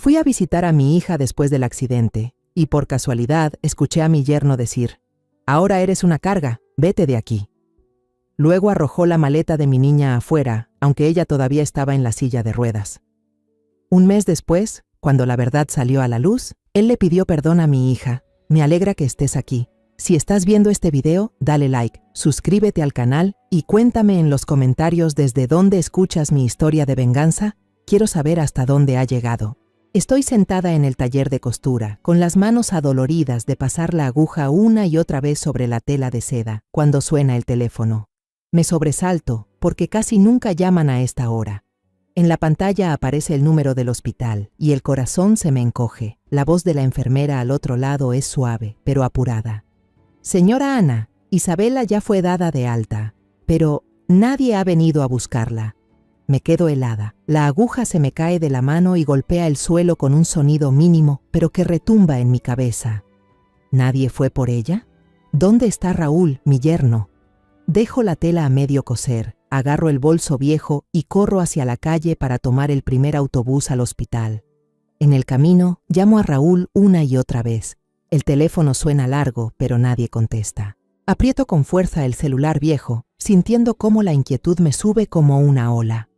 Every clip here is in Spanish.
Fui a visitar a mi hija después del accidente y por casualidad escuché a mi yerno decir: «Ahora eres una carga, vete de aquí». Luego arrojó la maleta de mi niña afuera, aunque ella todavía estaba en la silla de ruedas. Un mes después, cuando la verdad salió a la luz, él le pidió perdón a mi hija. Me alegra que estés aquí. Si estás viendo este video, dale like, suscríbete al canal y cuéntame en los comentarios desde dónde escuchas mi historia de venganza. Quiero saber hasta dónde ha llegado. Estoy sentada en el taller de costura, con las manos adoloridas de pasar la aguja una y otra vez sobre la tela de seda, cuando suena el teléfono. Me sobresalto, porque casi nunca llaman a esta hora. En la pantalla aparece el número del hospital, y el corazón se me encoge. La voz de la enfermera al otro lado es suave, pero apurada. «Señora Ana, Isabela ya fue dada de alta, pero nadie ha venido a buscarla». Me quedo helada. La aguja se me cae de la mano y golpea el suelo con un sonido mínimo, pero que retumba en mi cabeza. ¿Nadie fue por ella? ¿Dónde está Raúl, mi yerno? Dejo la tela a medio coser, agarro el bolso viejo y corro hacia la calle para tomar el primer autobús al hospital. En el camino, llamo a Raúl una y otra vez. El teléfono suena largo, pero nadie contesta. Aprieto con fuerza el celular viejo, sintiendo cómo la inquietud me sube como una ola.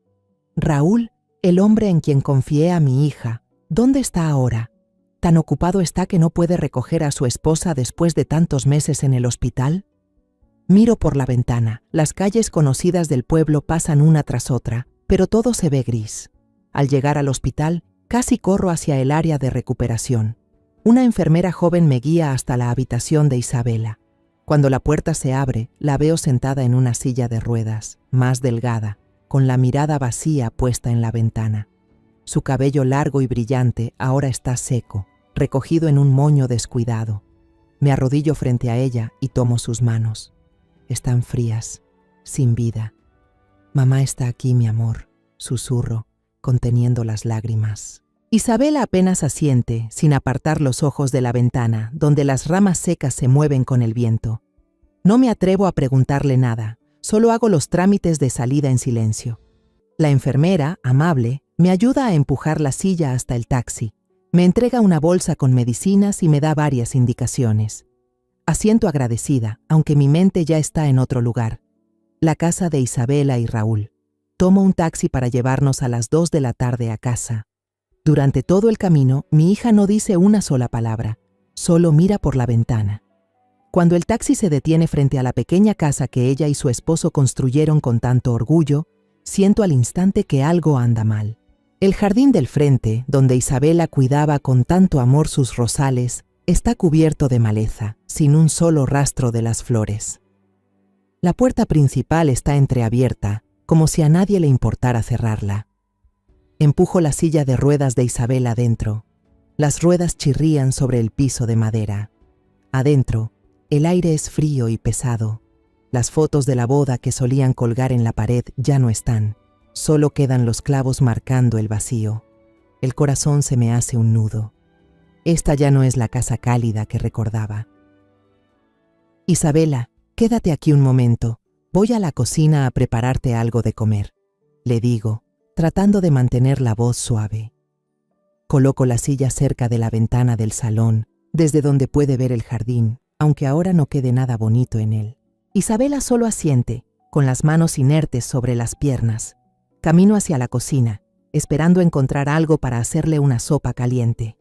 Raúl, el hombre en quien confié a mi hija, ¿dónde está ahora? ¿Tan ocupado está que no puede recoger a su esposa después de tantos meses en el hospital? Miro por la ventana. Las calles conocidas del pueblo pasan una tras otra, pero todo se ve gris. Al llegar al hospital, casi corro hacia el área de recuperación. Una enfermera joven me guía hasta la habitación de Isabela. Cuando la puerta se abre, la veo sentada en una silla de ruedas, más delgada, con la mirada vacía puesta en la ventana. Su cabello largo y brillante ahora está seco, recogido en un moño descuidado. Me arrodillo frente a ella y tomo sus manos. Están frías, sin vida. «Mamá está aquí, mi amor», susurro, conteniendo las lágrimas. Isabela apenas asiente, sin apartar los ojos de la ventana, donde las ramas secas se mueven con el viento. No me atrevo a preguntarle nada. Solo hago los trámites de salida en silencio. La enfermera, amable, me ayuda a empujar la silla hasta el taxi. Me entrega una bolsa con medicinas y me da varias indicaciones. Asiento agradecida, aunque mi mente ya está en otro lugar. La casa de Isabela y Raúl. Tomo un taxi para llevarnos a las 2 de la tarde a casa. Durante todo el camino, mi hija no dice una sola palabra, solo mira por la ventana. Cuando el taxi se detiene frente a la pequeña casa que ella y su esposo construyeron con tanto orgullo, siento al instante que algo anda mal. El jardín del frente, donde Isabela cuidaba con tanto amor sus rosales, está cubierto de maleza, sin un solo rastro de las flores. La puerta principal está entreabierta, como si a nadie le importara cerrarla. Empujo la silla de ruedas de Isabela adentro. Las ruedas chirrían sobre el piso de madera. Adentro, el aire es frío y pesado. Las fotos de la boda que solían colgar en la pared ya no están. Solo quedan los clavos marcando el vacío. El corazón se me hace un nudo. Esta ya no es la casa cálida que recordaba. «Isabela, quédate aquí un momento. Voy a la cocina a prepararte algo de comer», le digo, tratando de mantener la voz suave. Coloco la silla cerca de la ventana del salón, desde donde puede ver el jardín, aunque ahora no quede nada bonito en él. Isabela solo asiente, con las manos inertes sobre las piernas. Camino hacia la cocina, esperando encontrar algo para hacerle una sopa caliente.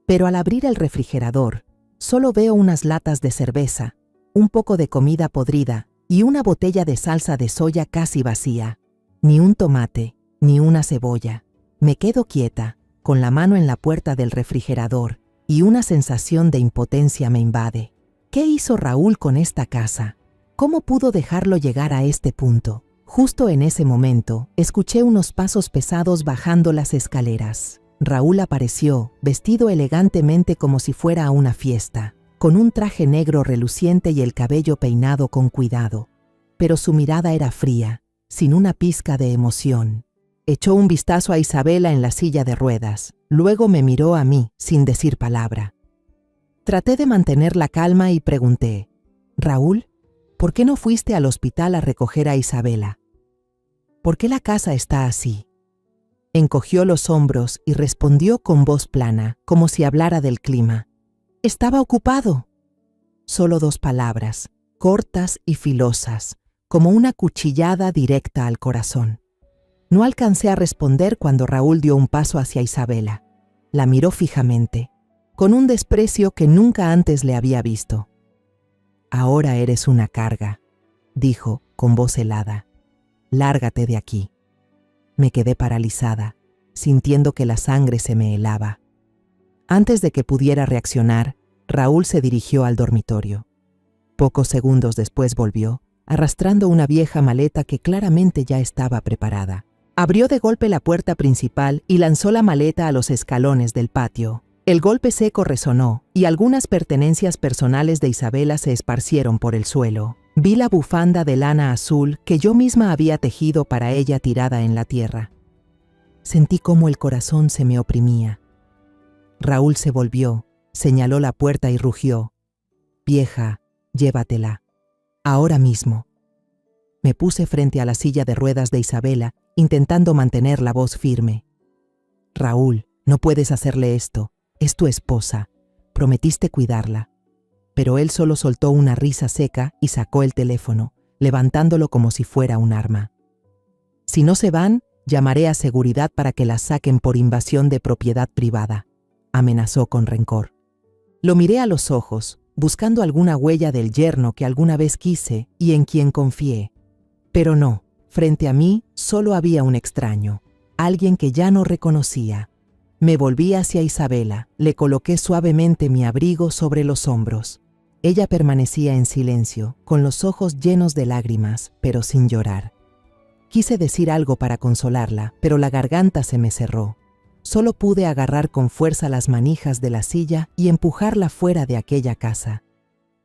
Pero al abrir el refrigerador, solo veo unas latas de cerveza, un poco de comida podrida y una botella de salsa de soya casi vacía. Ni un tomate, ni una cebolla. Me quedo quieta, con la mano en la puerta del refrigerador, y una sensación de impotencia me invade. ¿Qué hizo Raúl con esta casa? ¿Cómo pudo dejarlo llegar a este punto? Justo en ese momento, escuché unos pasos pesados bajando las escaleras. Raúl apareció, vestido elegantemente como si fuera a una fiesta, con un traje negro reluciente y el cabello peinado con cuidado. Pero su mirada era fría, sin una pizca de emoción. Echó un vistazo a Isabela en la silla de ruedas, luego me miró a mí, sin decir palabra. Traté de mantener la calma y pregunté: «Raúl, ¿por qué no fuiste al hospital a recoger a Isabela? ¿Por qué la casa está así?» Encogió los hombros y respondió con voz plana, como si hablara del clima. «Estaba ocupado». Solo 2 palabras, cortas y filosas, como una cuchillada directa al corazón. No alcancé a responder cuando Raúl dio un paso hacia Isabela. La miró fijamente, con un desprecio que nunca antes le había visto. «Ahora eres una carga», dijo con voz helada. «Lárgate de aquí». Me quedé paralizada, sintiendo que la sangre se me helaba. Antes de que pudiera reaccionar, Raúl se dirigió al dormitorio. Pocos segundos después volvió, arrastrando una vieja maleta que claramente ya estaba preparada. Abrió de golpe la puerta principal y lanzó la maleta a los escalones del patio. El golpe seco resonó y algunas pertenencias personales de Isabela se esparcieron por el suelo. Vi la bufanda de lana azul que yo misma había tejido para ella tirada en la tierra. Sentí cómo el corazón se me oprimía. Raúl se volvió, señaló la puerta y rugió. «Vieja, llévatela. Ahora mismo». Me puse frente a la silla de ruedas de Isabela, intentando mantener la voz firme. «Raúl, no puedes hacerle esto. Es tu esposa. Prometiste cuidarla». Pero él solo soltó una risa seca y sacó el teléfono, levantándolo como si fuera un arma. «Si no se van, llamaré a seguridad para que las saquen por invasión de propiedad privada», amenazó con rencor. Lo miré a los ojos, buscando alguna huella del yerno que alguna vez quise y en quien confié. Pero no, frente a mí solo había un extraño, alguien que ya no reconocía. Me volví hacia Isabela, le coloqué suavemente mi abrigo sobre los hombros. Ella permanecía en silencio, con los ojos llenos de lágrimas, pero sin llorar. Quise decir algo para consolarla, pero la garganta se me cerró. Solo pude agarrar con fuerza las manijas de la silla y empujarla fuera de aquella casa.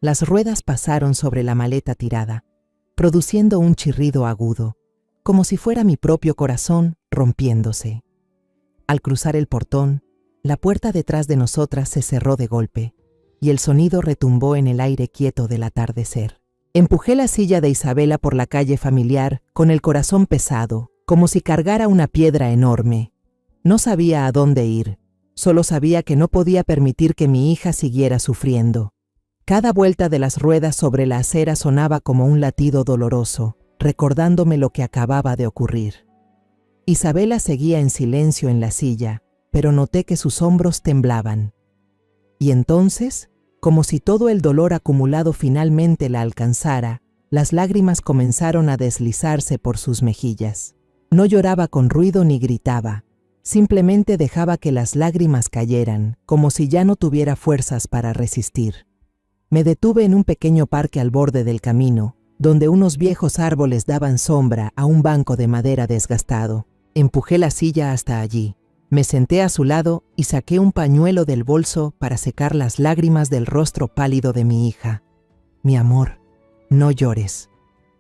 Las ruedas pasaron sobre la maleta tirada, produciendo un chirrido agudo, como si fuera mi propio corazón rompiéndose. Al cruzar el portón, la puerta detrás de nosotras se cerró de golpe, y el sonido retumbó en el aire quieto del atardecer. Empujé la silla de Isabela por la calle familiar con el corazón pesado, como si cargara una piedra enorme. No sabía a dónde ir, solo sabía que no podía permitir que mi hija siguiera sufriendo. Cada vuelta de las ruedas sobre la acera sonaba como un latido doloroso, recordándome lo que acababa de ocurrir. Isabela seguía en silencio en la silla, pero noté que sus hombros temblaban. Y entonces, como si todo el dolor acumulado finalmente la alcanzara, las lágrimas comenzaron a deslizarse por sus mejillas. No lloraba con ruido ni gritaba, simplemente dejaba que las lágrimas cayeran, como si ya no tuviera fuerzas para resistir. Me detuve en un pequeño parque al borde del camino, donde unos viejos árboles daban sombra a un banco de madera desgastado. Empujé la silla hasta allí. Me senté a su lado y saqué un pañuelo del bolso para secar las lágrimas del rostro pálido de mi hija. «Mi amor, no llores»,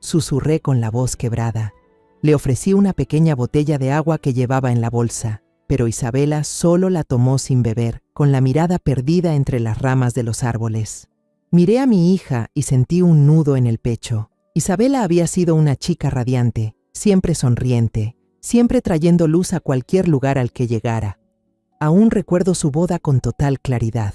susurré con la voz quebrada. Le ofrecí una pequeña botella de agua que llevaba en la bolsa, pero Isabela solo la tomó sin beber, con la mirada perdida entre las ramas de los árboles. Miré a mi hija y sentí un nudo en el pecho. Isabela había sido una chica radiante, siempre sonriente, siempre trayendo luz a cualquier lugar al que llegara. Aún recuerdo su boda con total claridad.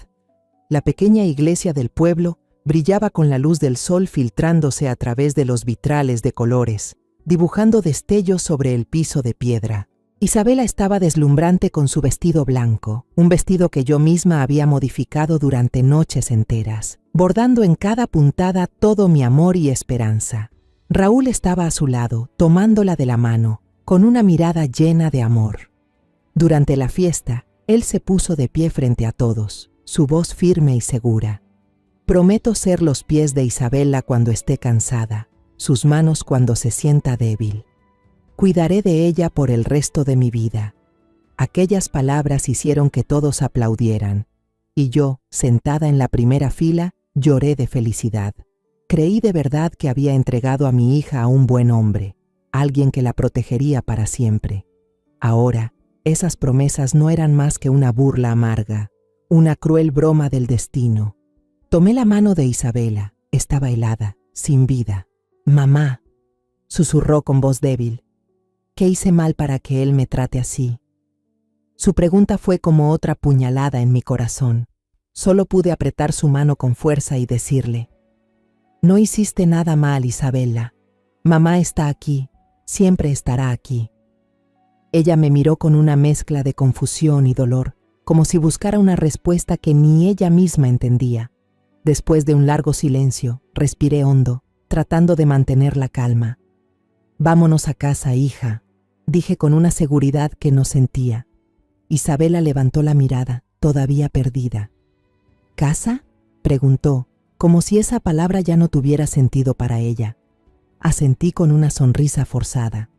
La pequeña iglesia del pueblo brillaba con la luz del sol filtrándose a través de los vitrales de colores, dibujando destellos sobre el piso de piedra. Isabela estaba deslumbrante con su vestido blanco, un vestido que yo misma había modificado durante noches enteras, bordando en cada puntada todo mi amor y esperanza. Raúl estaba a su lado, tomándola de la mano, con una mirada llena de amor. Durante la fiesta, él se puso de pie frente a todos, su voz firme y segura. «Prometo ser los pies de Isabela cuando esté cansada, sus manos cuando se sienta débil. Cuidaré de ella por el resto de mi vida». Aquellas palabras hicieron que todos aplaudieran, y yo, sentada en la primera fila, lloré de felicidad. Creí de verdad que había entregado a mi hija a un buen hombre, alguien que la protegería para siempre. Ahora, esas promesas no eran más que una burla amarga, una cruel broma del destino. Tomé la mano de Isabela, estaba helada, sin vida. «Mamá», susurró con voz débil, «¿qué hice mal para que él me trate así? Su pregunta fue como otra puñalada en mi corazón. Solo pude apretar su mano con fuerza y decirle: «No hiciste nada mal, Isabela. Mamá está aquí, siempre estará aquí». Ella me miró con una mezcla de confusión y dolor, como si buscara una respuesta que ni ella misma entendía. Después de un largo silencio, respiré hondo, tratando de mantener la calma. «Vámonos a casa, hija», dije con una seguridad que no sentía. Isabela levantó la mirada, todavía perdida. «¿Casa?», preguntó, como si esa palabra ya no tuviera sentido para ella. Asentí con una sonrisa forzada.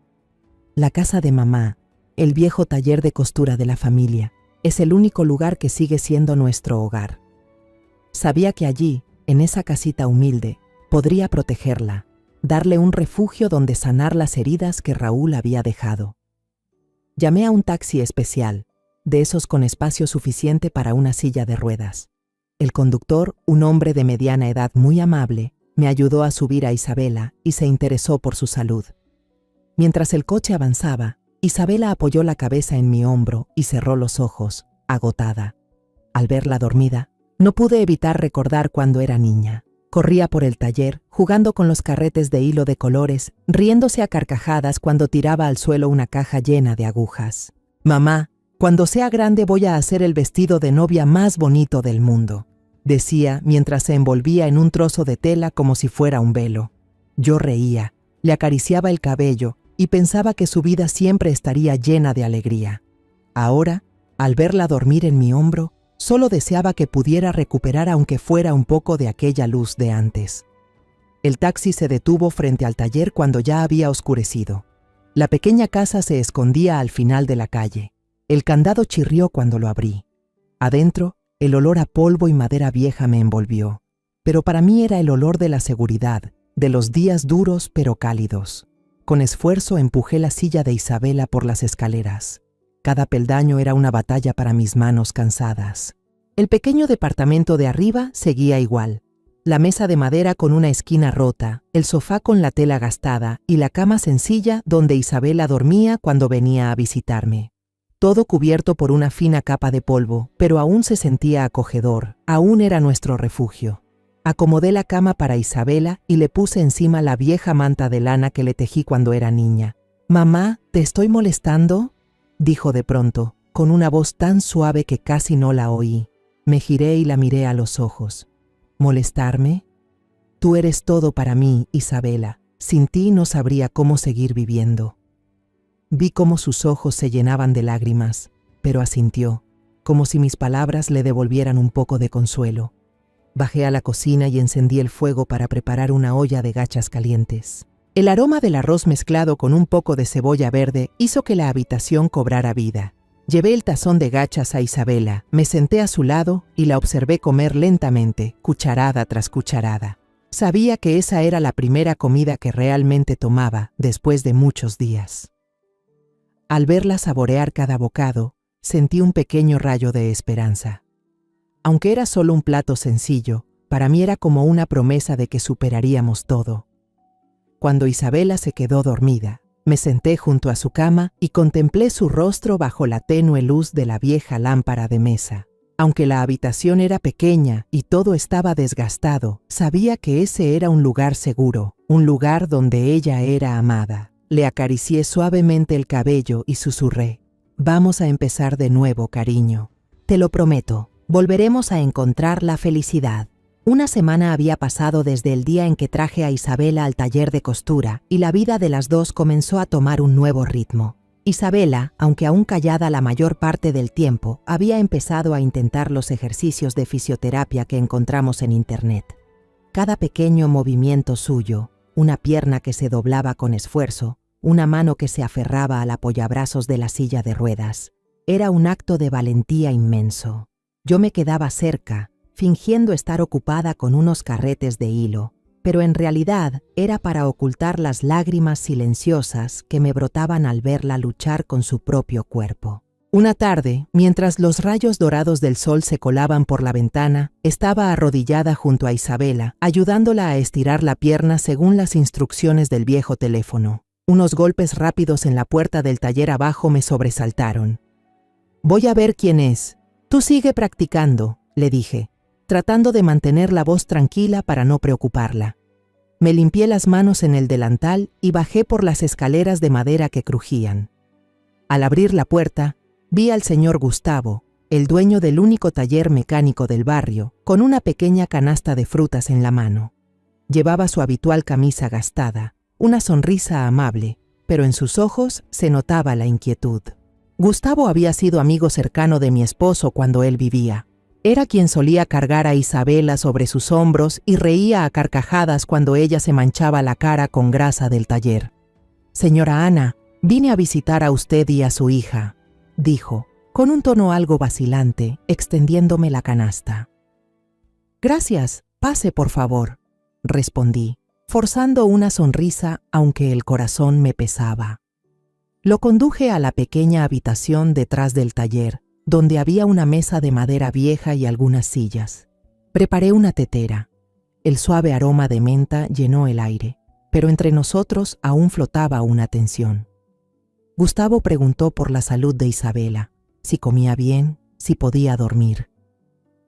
«La casa de mamá, el viejo taller de costura de la familia, es el único lugar que sigue siendo nuestro hogar». Sabía que allí, en esa casita humilde, podría protegerla, darle un refugio donde sanar las heridas que Raúl había dejado. Llamé a un taxi especial, de esos con espacio suficiente para una silla de ruedas. El conductor, un hombre de mediana edad muy amable, me ayudó a subir a Isabela y se interesó por su salud. Mientras el coche avanzaba, Isabela apoyó la cabeza en mi hombro y cerró los ojos, agotada. Al verla dormida, no pude evitar recordar cuando era niña. Corría por el taller, jugando con los carretes de hilo de colores, riéndose a carcajadas cuando tiraba al suelo una caja llena de agujas. «Mamá, cuando sea grande voy a hacer el vestido de novia más bonito del mundo», decía mientras se envolvía en un trozo de tela como si fuera un velo. Yo reía, le acariciaba el cabello y pensaba que su vida siempre estaría llena de alegría. Ahora, al verla dormir en mi hombro, solo deseaba que pudiera recuperar aunque fuera un poco de aquella luz de antes. El taxi se detuvo frente al taller cuando ya había oscurecido. La pequeña casa se escondía al final de la calle. El candado chirrió cuando lo abrí. Adentro, el olor a polvo y madera vieja me envolvió. Pero para mí era el olor de la seguridad, de los días duros pero cálidos. Con esfuerzo empujé la silla de Isabela por las escaleras. Cada peldaño era una batalla para mis manos cansadas. El pequeño departamento de arriba seguía igual. La mesa de madera con una esquina rota, el sofá con la tela gastada y la cama sencilla donde Isabela dormía cuando venía a visitarme. Todo cubierto por una fina capa de polvo, pero aún se sentía acogedor, aún era nuestro refugio. Acomodé la cama para Isabela y le puse encima la vieja manta de lana que le tejí cuando era niña. «Mamá, ¿te estoy molestando?», dijo de pronto, con una voz tan suave que casi no la oí. Me giré y la miré a los ojos. «¿Molestarme? Tú eres todo para mí, Isabela. Sin ti no sabría cómo seguir viviendo». Vi cómo sus ojos se llenaban de lágrimas, pero asintió, como si mis palabras le devolvieran un poco de consuelo. Bajé a la cocina y encendí el fuego para preparar una olla de gachas calientes. El aroma del arroz mezclado con un poco de cebolla verde hizo que la habitación cobrara vida. Llevé el tazón de gachas a Isabela, me senté a su lado y la observé comer lentamente, cucharada tras cucharada. Sabía que esa era la primera comida que realmente tomaba después de muchos días. Al verla saborear cada bocado, sentí un pequeño rayo de esperanza. Aunque era solo un plato sencillo, para mí era como una promesa de que superaríamos todo. Cuando Isabela se quedó dormida, me senté junto a su cama y contemplé su rostro bajo la tenue luz de la vieja lámpara de mesa. Aunque la habitación era pequeña y todo estaba desgastado, sabía que ese era un lugar seguro, un lugar donde ella era amada. Le acaricié suavemente el cabello y susurré: «Vamos a empezar de nuevo, cariño. Te lo prometo, volveremos a encontrar la felicidad». Una semana había pasado desde el día en que traje a Isabela al taller de costura y la vida de las dos comenzó a tomar un nuevo ritmo. Isabela, aunque aún callada la mayor parte del tiempo, había empezado a intentar los ejercicios de fisioterapia que encontramos en Internet. Cada pequeño movimiento suyo, una pierna que se doblaba con esfuerzo, una mano que se aferraba al apoyabrazos de la silla de ruedas, era un acto de valentía inmenso. Yo me quedaba cerca, fingiendo estar ocupada con unos carretes de hilo, pero en realidad era para ocultar las lágrimas silenciosas que me brotaban al verla luchar con su propio cuerpo. Una tarde, mientras los rayos dorados del sol se colaban por la ventana, estaba arrodillada junto a Isabela, ayudándola a estirar la pierna según las instrucciones del viejo teléfono. Unos golpes rápidos en la puerta del taller abajo me sobresaltaron. Voy a ver quién es. Tú sigue practicando, le dije, tratando de mantener la voz tranquila para no preocuparla. Me limpié las manos en el delantal y bajé por las escaleras de madera que crujían. Al abrir la puerta, vi al señor Gustavo, el dueño del único taller mecánico del barrio, con una pequeña canasta de frutas en la mano. Llevaba su habitual camisa gastada, una sonrisa amable, pero en sus ojos se notaba la inquietud. Gustavo había sido amigo cercano de mi esposo cuando él vivía. Era quien solía cargar a Isabela sobre sus hombros y reía a carcajadas cuando ella se manchaba la cara con grasa del taller. «Señora Ana, vine a visitar a usted y a su hija», dijo, con un tono algo vacilante, extendiéndome la canasta. «Gracias, pase por favor», respondí, forzando una sonrisa aunque el corazón me pesaba. Lo conduje a la pequeña habitación detrás del taller, donde había una mesa de madera vieja y algunas sillas. Preparé una tetera. El suave aroma de menta llenó el aire, pero entre nosotros aún flotaba una tensión. Gustavo preguntó por la salud de Isabela, si comía bien, si podía dormir.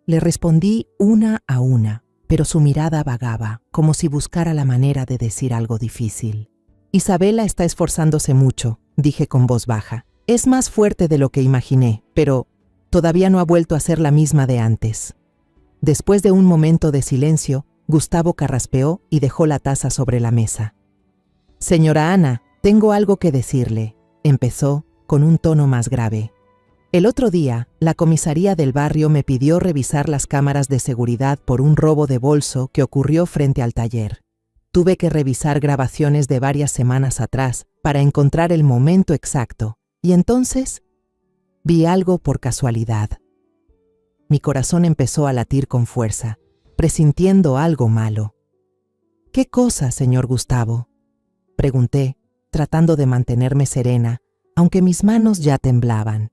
Le respondí una a una, pero su mirada vagaba, como si buscara la manera de decir algo difícil. «Isabela está esforzándose mucho», dije con voz baja. «Es más fuerte de lo que imaginé, pero todavía no ha vuelto a ser la misma de antes». Después de un momento de silencio, Gustavo carraspeó y dejó la taza sobre la mesa. «Señora Ana, tengo algo que decirle», empezó con un tono más grave. «El otro día, la comisaría del barrio me pidió revisar las cámaras de seguridad por un robo de bolso que ocurrió frente al taller. Tuve que revisar grabaciones de varias semanas atrás para encontrar el momento exacto, y entonces vi algo por casualidad». Mi corazón empezó a latir con fuerza, presintiendo algo malo. «¿Qué cosa, señor Gustavo?», pregunté, tratando de mantenerme serena, aunque mis manos ya temblaban.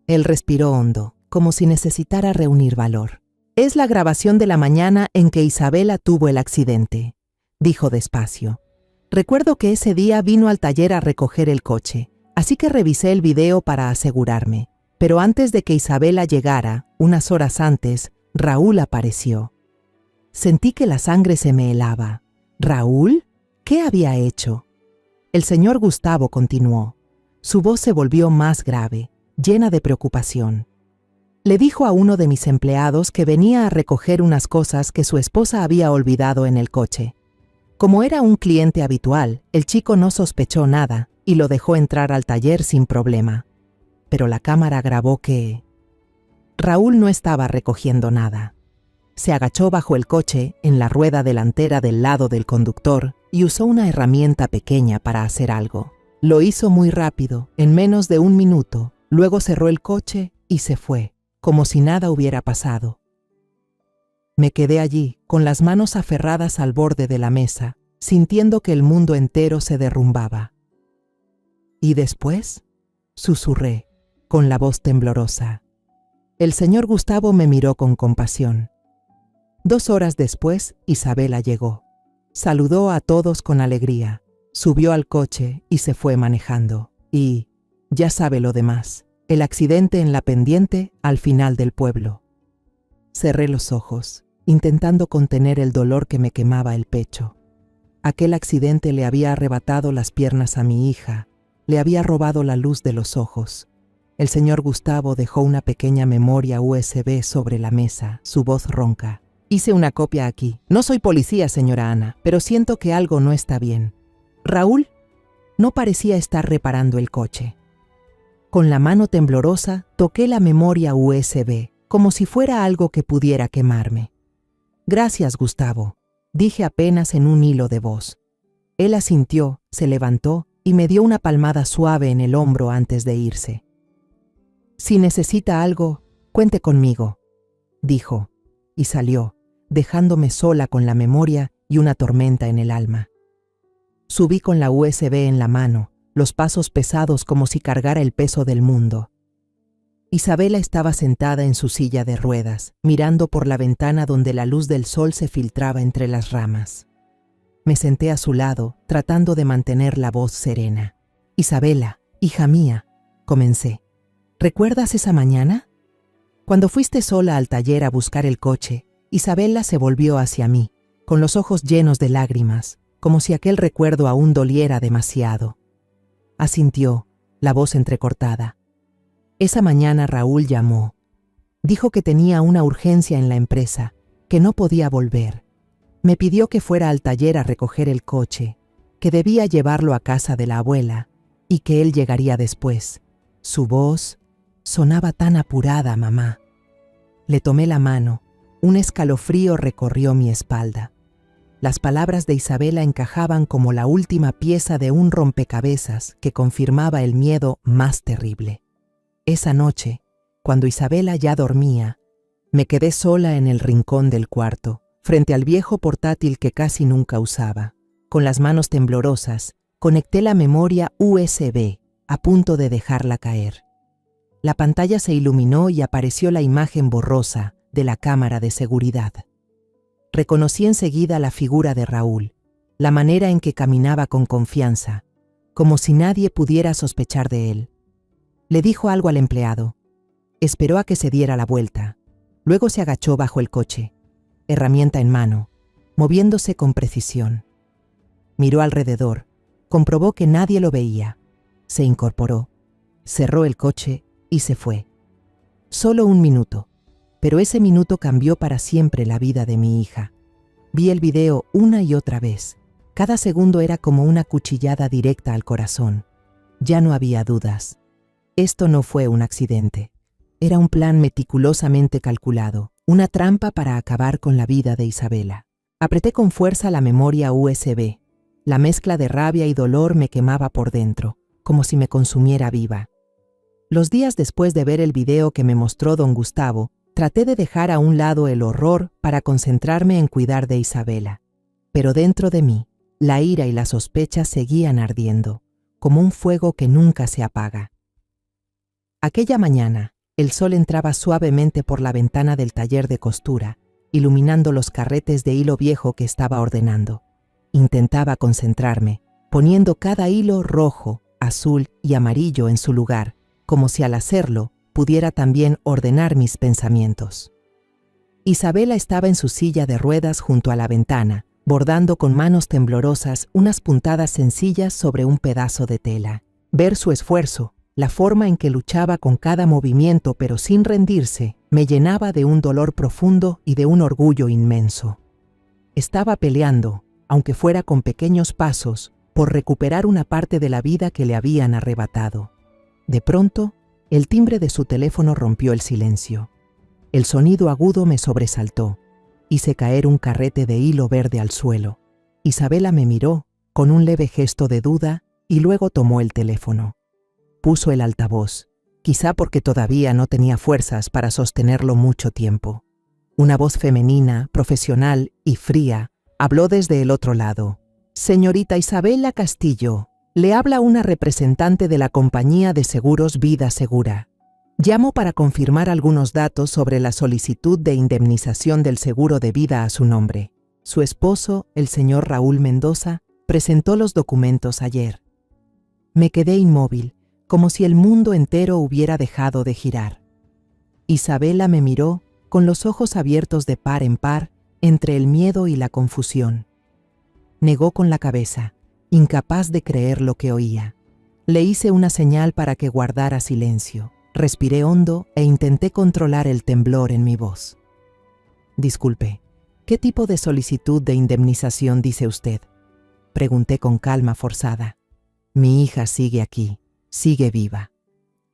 Él respiró hondo, como si necesitara reunir valor. «Es la grabación de la mañana en que Isabela tuvo el accidente», dijo despacio. «Recuerdo que ese día vino al taller a recoger el coche, así que revisé el video para asegurarme. Pero antes de que Isabela llegara, unas horas antes, Raúl apareció. Sentí que la sangre se me helaba. ¿Raúl? ¿Qué había hecho?». El señor Gustavo continuó. Su voz se volvió más grave, llena de preocupación. Le dijo a uno de mis empleados que venía a recoger unas cosas que su esposa había olvidado en el coche. Como era un cliente habitual, el chico no sospechó nada y lo dejó entrar al taller sin problema. Pero la cámara grabó que Raúl no estaba recogiendo nada. Se agachó bajo el coche, en la rueda delantera del lado del conductor, y usó una herramienta pequeña para hacer algo. Lo hizo muy rápido, en menos de 1 minuto. Luego cerró el coche y se fue, como si nada hubiera pasado. Me quedé allí, con las manos aferradas al borde de la mesa, sintiendo que el mundo entero se derrumbaba. «¿Y después?», susurré, con la voz temblorosa. El señor Gustavo me miró con compasión. 2 horas después, Isabela llegó. Saludó a todos con alegría, subió al coche y se fue manejando. Y ya sabe lo demás, el accidente en la pendiente al final del pueblo. Cerré los ojos, intentando contener el dolor que me quemaba el pecho. Aquel accidente le había arrebatado las piernas a mi hija, le había robado la luz de los ojos. El señor Gustavo dejó una pequeña memoria USB sobre la mesa, su voz ronca. «Hice una copia aquí. No soy policía, señora Ana, pero siento que algo no está bien. Raúl no parecía estar reparando el coche». Con la mano temblorosa toqué la memoria USB, como si fuera algo que pudiera quemarme. «Gracias, Gustavo», dije apenas en un hilo de voz. Él asintió, se levantó y me dio una palmada suave en el hombro antes de irse. «Si necesita algo, cuente conmigo», dijo, y salió, dejándome sola con la memoria y una tormenta en el alma. Subí con la USB en la mano, los pasos pesados como si cargara el peso del mundo. Isabela estaba sentada en su silla de ruedas, mirando por la ventana donde la luz del sol se filtraba entre las ramas. Me senté a su lado, tratando de mantener la voz serena. «Isabela, hija mía», comencé. ¿Recuerdas esa mañana? Cuando fuiste sola al taller a buscar el coche, Isabela se volvió hacia mí, con los ojos llenos de lágrimas, como si aquel recuerdo aún doliera demasiado. Asintió, la voz entrecortada. Esa mañana Raúl llamó. Dijo que tenía una urgencia en la empresa, que no podía volver. Me pidió que fuera al taller a recoger el coche, que debía llevarlo a casa de la abuela y que él llegaría después. Su voz sonaba tan apurada, mamá. Le tomé la mano. Un escalofrío recorrió mi espalda. Las palabras de Isabela encajaban como la última pieza de un rompecabezas que confirmaba el miedo más terrible. Esa noche, cuando Isabela ya dormía, me quedé sola en el rincón del cuarto, frente al viejo portátil que casi nunca usaba. Con las manos temblorosas, conecté la memoria USB, a punto de dejarla caer. La pantalla se iluminó y apareció la imagen borrosa de la cámara de seguridad. Reconocí enseguida la figura de Raúl, la manera en que caminaba con confianza, como si nadie pudiera sospechar de él. Le dijo algo al empleado. Esperó a que se diera la vuelta. Luego se agachó bajo el coche, herramienta en mano, moviéndose con precisión. Miró alrededor, comprobó que nadie lo veía. Se incorporó, cerró el coche y se fue. Solo un minuto, pero ese minuto cambió para siempre la vida de mi hija. Vi el video una y otra vez. Cada segundo era como una cuchillada directa al corazón. Ya no había dudas. Esto no fue un accidente. Era un plan meticulosamente calculado, una trampa para acabar con la vida de Isabela. Apreté con fuerza la memoria USB. La mezcla de rabia y dolor me quemaba por dentro, como si me consumiera viva. Los días después de ver el video que me mostró don Gustavo, traté de dejar a un lado el horror para concentrarme en cuidar de Isabela. Pero dentro de mí, la ira y la sospecha seguían ardiendo, como un fuego que nunca se apaga. Aquella mañana, el sol entraba suavemente por la ventana del taller de costura, iluminando los carretes de hilo viejo que estaba ordenando. Intentaba concentrarme, poniendo cada hilo rojo, azul y amarillo en su lugar, como si al hacerlo pudiera también ordenar mis pensamientos. Isabela estaba en su silla de ruedas junto a la ventana, bordando con manos temblorosas unas puntadas sencillas sobre un pedazo de tela. Ver su esfuerzo, la forma en que luchaba con cada movimiento pero sin rendirse, me llenaba de un dolor profundo y de un orgullo inmenso. Estaba peleando, aunque fuera con pequeños pasos, por recuperar una parte de la vida que le habían arrebatado. De pronto, el timbre de su teléfono rompió el silencio. El sonido agudo me sobresaltó. Hice caer un carrete de hilo verde al suelo. Isabela me miró con un leve gesto de duda y luego tomó el teléfono. Puso el altavoz, quizá porque todavía no tenía fuerzas para sostenerlo mucho tiempo. Una voz femenina, profesional y fría habló desde el otro lado. «Señorita Isabela Castillo, le habla una representante de la compañía de seguros Vida Segura. Llamo para confirmar algunos datos sobre la solicitud de indemnización del seguro de vida a su nombre. Su esposo, el señor Raúl Mendoza, presentó los documentos ayer». Me quedé inmóvil, como si el mundo entero hubiera dejado de girar. Isabela me miró con los ojos abiertos de par en par entre el miedo y la confusión. Negó con la cabeza, incapaz de creer lo que oía. Le hice una señal para que guardara silencio. Respiré hondo e intenté controlar el temblor en mi voz. «Disculpe, ¿qué tipo de solicitud de indemnización dice usted?», pregunté con calma forzada. «Mi hija sigue aquí, sigue viva».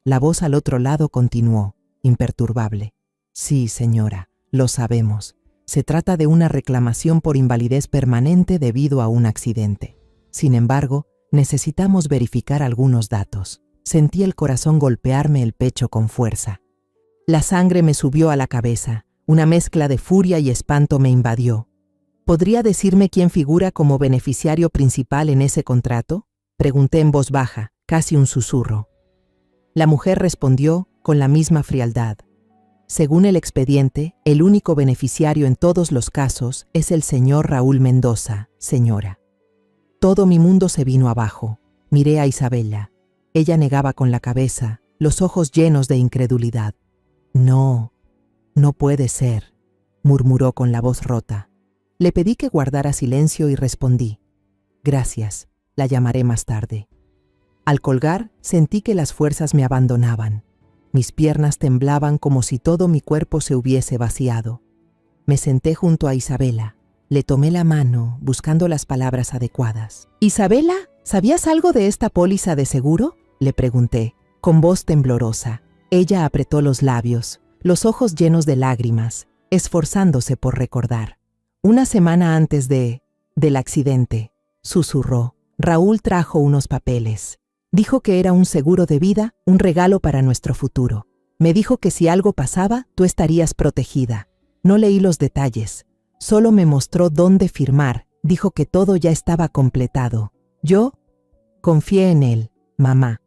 La voz al otro lado continuó, imperturbable. «Sí, señora, lo sabemos. Se trata de una reclamación por invalidez permanente debido a un accidente. Sin embargo, necesitamos verificar algunos datos». Sentí el corazón golpearme el pecho con fuerza. La sangre me subió a la cabeza. Una mezcla de furia y espanto me invadió. ¿Podría decirme quién figura como beneficiario principal en ese contrato?, pregunté en voz baja, casi un susurro. La mujer respondió con la misma frialdad. Según el expediente, el único beneficiario en todos los casos es el señor Raúl Mendoza, señora. Todo mi mundo se vino abajo. Miré a Isabela. Ella negaba con la cabeza, los ojos llenos de incredulidad. No, no puede ser, murmuró con la voz rota. Le pedí que guardara silencio y respondí: gracias, la llamaré más tarde. Al colgar, sentí que las fuerzas me abandonaban. Mis piernas temblaban como si todo mi cuerpo se hubiese vaciado. Me senté junto a Isabela. Le tomé la mano, buscando las palabras adecuadas. «Isabela, ¿sabías algo de esta póliza de seguro?», le pregunté, con voz temblorosa. Ella apretó los labios, los ojos llenos de lágrimas, esforzándose por recordar. Una semana antes del accidente, susurró, Raúl trajo unos papeles. Dijo que era un seguro de vida, un regalo para nuestro futuro. Me dijo que si algo pasaba, tú estarías protegida. No leí los detalles. Solo me mostró dónde firmar. Dijo que todo ya estaba completado. Yo confié en él, mamá.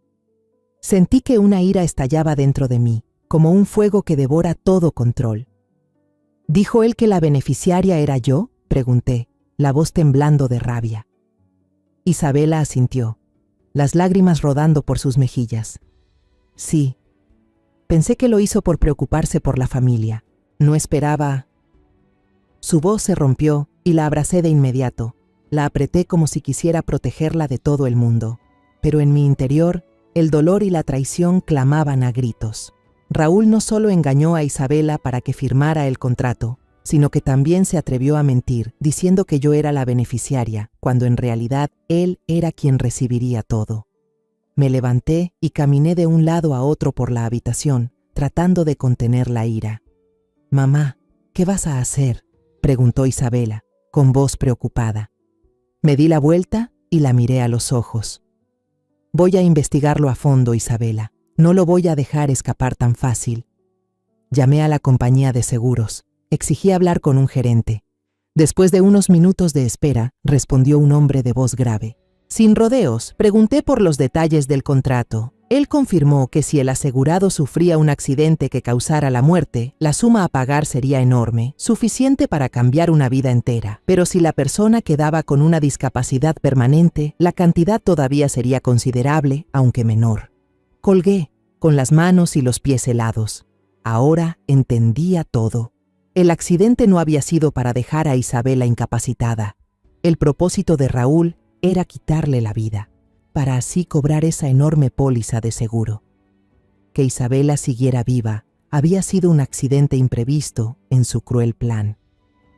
Sentí que una ira estallaba dentro de mí, como un fuego que devora todo control. ¿Dijo él que la beneficiaria era yo?, pregunté, la voz temblando de rabia. Isabela asintió, las lágrimas rodando por sus mejillas. Sí. Pensé que lo hizo por preocuparse por la familia. No esperaba. Su voz se rompió y la abracé de inmediato. La apreté como si quisiera protegerla de todo el mundo. Pero en mi interior, el dolor y la traición clamaban a gritos. Raúl no solo engañó a Isabela para que firmara el contrato, sino que también se atrevió a mentir, diciendo que yo era la beneficiaria, cuando en realidad él era quien recibiría todo. Me levanté y caminé de un lado a otro por la habitación, tratando de contener la ira. «Mamá, ¿qué vas a hacer?», preguntó Isabela, con voz preocupada. Me di la vuelta y la miré a los ojos. «Voy a investigarlo a fondo, Isabela. No lo voy a dejar escapar tan fácil». Llamé a la compañía de seguros. Exigí hablar con un gerente. Después de unos minutos de espera, respondió un hombre de voz grave. Sin rodeos, pregunté por los detalles del contrato. Él confirmó que si el asegurado sufría un accidente que causara la muerte, la suma a pagar sería enorme, suficiente para cambiar una vida entera. Pero si la persona quedaba con una discapacidad permanente, la cantidad todavía sería considerable, aunque menor. Colgué, con las manos y los pies helados. Ahora entendía todo. El accidente no había sido para dejar a Isabela incapacitada. El propósito de Raúl era quitarle la vida, para así cobrar esa enorme póliza de seguro. Que Isabela siguiera viva había sido un accidente imprevisto en su cruel plan.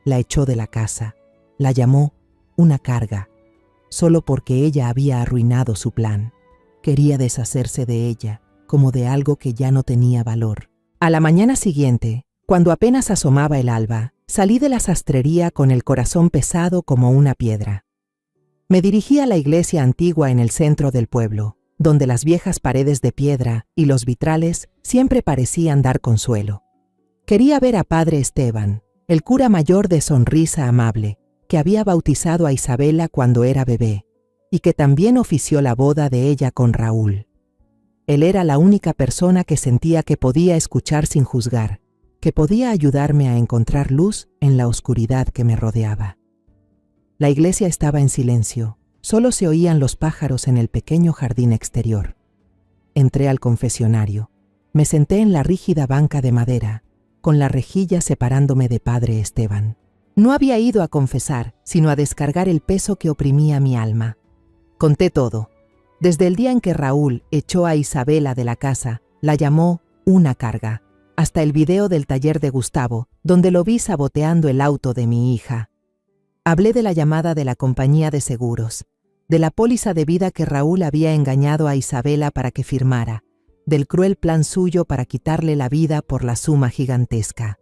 La echó de la casa, la llamó una carga, solo porque ella había arruinado su plan. Quería deshacerse de ella, como de algo que ya no tenía valor. A la mañana siguiente, cuando apenas asomaba el alba, salí de la sastrería con el corazón pesado como una piedra. Me dirigí a la iglesia antigua en el centro del pueblo, donde las viejas paredes de piedra y los vitrales siempre parecían dar consuelo. Quería ver a Padre Esteban, el cura mayor de sonrisa amable, que había bautizado a Isabela cuando era bebé, y que también ofició la boda de ella con Raúl. Él era la única persona que sentía que podía escuchar sin juzgar, que podía ayudarme a encontrar luz en la oscuridad que me rodeaba. La iglesia estaba en silencio, solo se oían los pájaros en el pequeño jardín exterior. Entré al confesionario. Me senté en la rígida banca de madera, con la rejilla separándome de Padre Esteban. No había ido a confesar, sino a descargar el peso que oprimía mi alma. Conté todo. Desde el día en que Raúl echó a Isabela de la casa, la llamó una carga, hasta el video del taller de Gustavo, donde lo vi saboteando el auto de mi hija. Hablé de la llamada de la compañía de seguros, de la póliza de vida que Raúl había engañado a Isabela para que firmara, del cruel plan suyo para quitarle la vida por la suma gigantesca.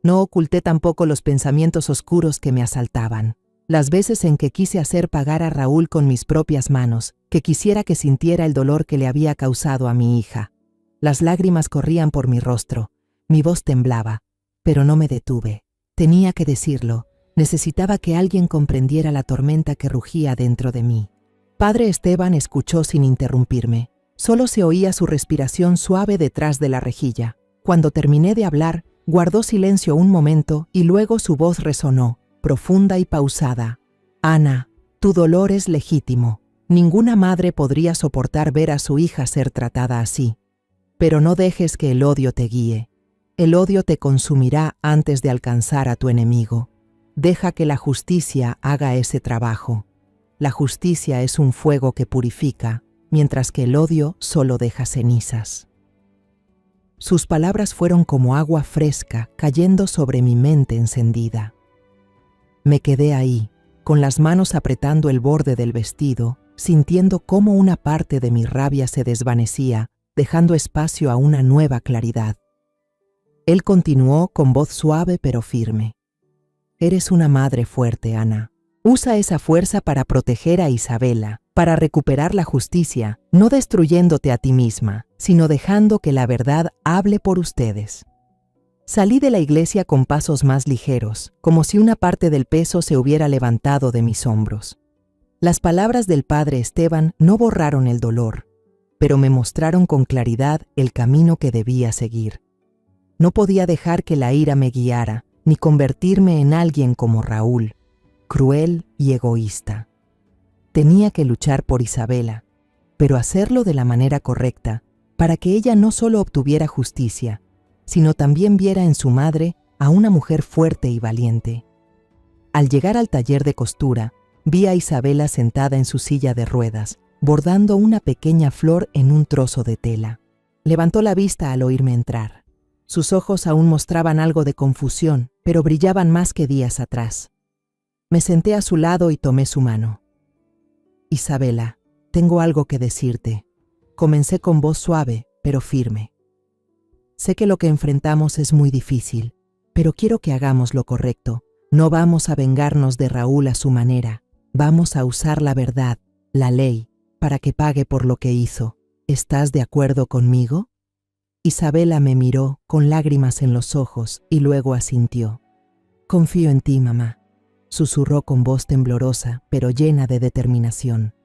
No oculté tampoco los pensamientos oscuros que me asaltaban, las veces en que quise hacer pagar a Raúl con mis propias manos, que quisiera que sintiera el dolor que le había causado a mi hija. Las lágrimas corrían por mi rostro, mi voz temblaba, pero no me detuve. Tenía que decirlo. Necesitaba que alguien comprendiera la tormenta que rugía dentro de mí. Padre Esteban escuchó sin interrumpirme. Solo se oía su respiración suave detrás de la rejilla. Cuando terminé de hablar, guardó silencio un momento y luego su voz resonó, profunda y pausada. «Ana, tu dolor es legítimo. Ninguna madre podría soportar ver a su hija ser tratada así. Pero no dejes que el odio te guíe. El odio te consumirá antes de alcanzar a tu enemigo. Deja que la justicia haga ese trabajo. La justicia es un fuego que purifica, mientras que el odio solo deja cenizas. Sus palabras fueron como agua fresca cayendo sobre mi mente encendida. Me quedé ahí, con las manos apretando el borde del vestido, sintiendo cómo una parte de mi rabia se desvanecía, dejando espacio a una nueva claridad. Él continuó con voz suave pero firme. Eres una madre fuerte, Ana. Usa esa fuerza para proteger a Isabela, para recuperar la justicia, no destruyéndote a ti misma, sino dejando que la verdad hable por ustedes. Salí de la iglesia con pasos más ligeros, como si una parte del peso se hubiera levantado de mis hombros. Las palabras del padre Esteban no borraron el dolor, pero me mostraron con claridad el camino que debía seguir. No podía dejar que la ira me guiara, ni convertirme en alguien como Raúl, cruel y egoísta. Tenía que luchar por Isabela, pero hacerlo de la manera correcta, para que ella no solo obtuviera justicia, sino también viera en su madre a una mujer fuerte y valiente. Al llegar al taller de costura, vi a Isabela sentada en su silla de ruedas, bordando una pequeña flor en un trozo de tela. Levantó la vista al oírme entrar. Sus ojos aún mostraban algo de confusión, pero brillaban más que días atrás. Me senté a su lado y tomé su mano. Isabela, tengo algo que decirte. Comencé con voz suave, pero firme. Sé que lo que enfrentamos es muy difícil, pero quiero que hagamos lo correcto. No vamos a vengarnos de Raúl a su manera. Vamos a usar la verdad, la ley, para que pague por lo que hizo. ¿Estás de acuerdo conmigo? Isabela me miró con lágrimas en los ojos y luego asintió. Confío en ti, mamá, susurró con voz temblorosa, pero llena de determinación.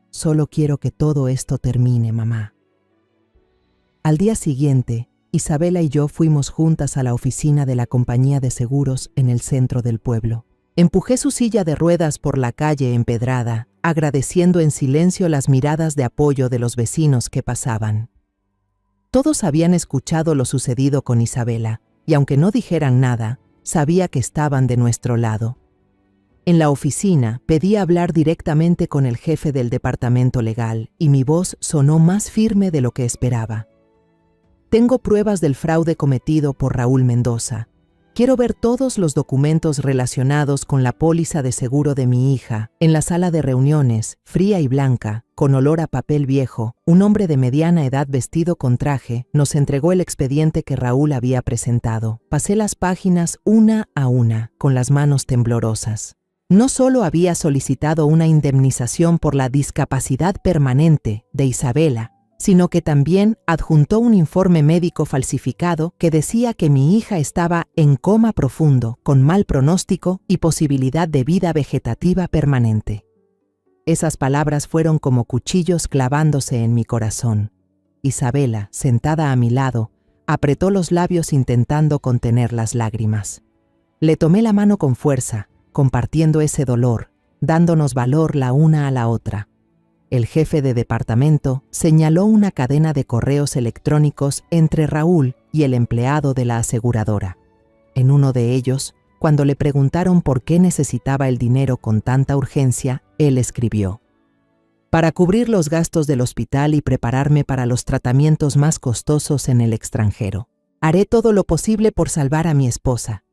Solo quiero que todo esto termine, mamá. Al día siguiente, Isabela y yo fuimos juntas a la oficina de la compañía de seguros en el centro del pueblo. Empujé su silla de ruedas por la calle empedrada, agradeciendo en silencio las miradas de apoyo de los vecinos que pasaban. Todos habían escuchado lo sucedido con Isabela, y aunque no dijeran nada, sabía que estaban de nuestro lado. En la oficina pedí hablar directamente con el jefe del departamento legal, y mi voz sonó más firme de lo que esperaba. Tengo pruebas del fraude cometido por Raúl Mendoza. Quiero ver todos los documentos relacionados con la póliza de seguro de mi hija. En la sala de reuniones, fría y blanca, con olor a papel viejo, un hombre de mediana edad vestido con traje nos entregó el expediente que Raúl había presentado. Pasé las páginas una a una, con las manos temblorosas. No solo había solicitado una indemnización por la discapacidad permanente de Isabela, sino que también adjuntó un informe médico falsificado que decía que mi hija estaba en coma profundo, con mal pronóstico y posibilidad de vida vegetativa permanente. Esas palabras fueron como cuchillos clavándose en mi corazón. Isabela, sentada a mi lado, apretó los labios intentando contener las lágrimas. Le tomé la mano con fuerza, compartiendo ese dolor, dándonos valor la una a la otra. El jefe de departamento señaló una cadena de correos electrónicos entre Raúl y el empleado de la aseguradora. En uno de ellos, cuando le preguntaron por qué necesitaba el dinero con tanta urgencia, él escribió: para cubrir los gastos del hospital y prepararme para los tratamientos más costosos en el extranjero. Haré todo lo posible por salvar a mi esposa.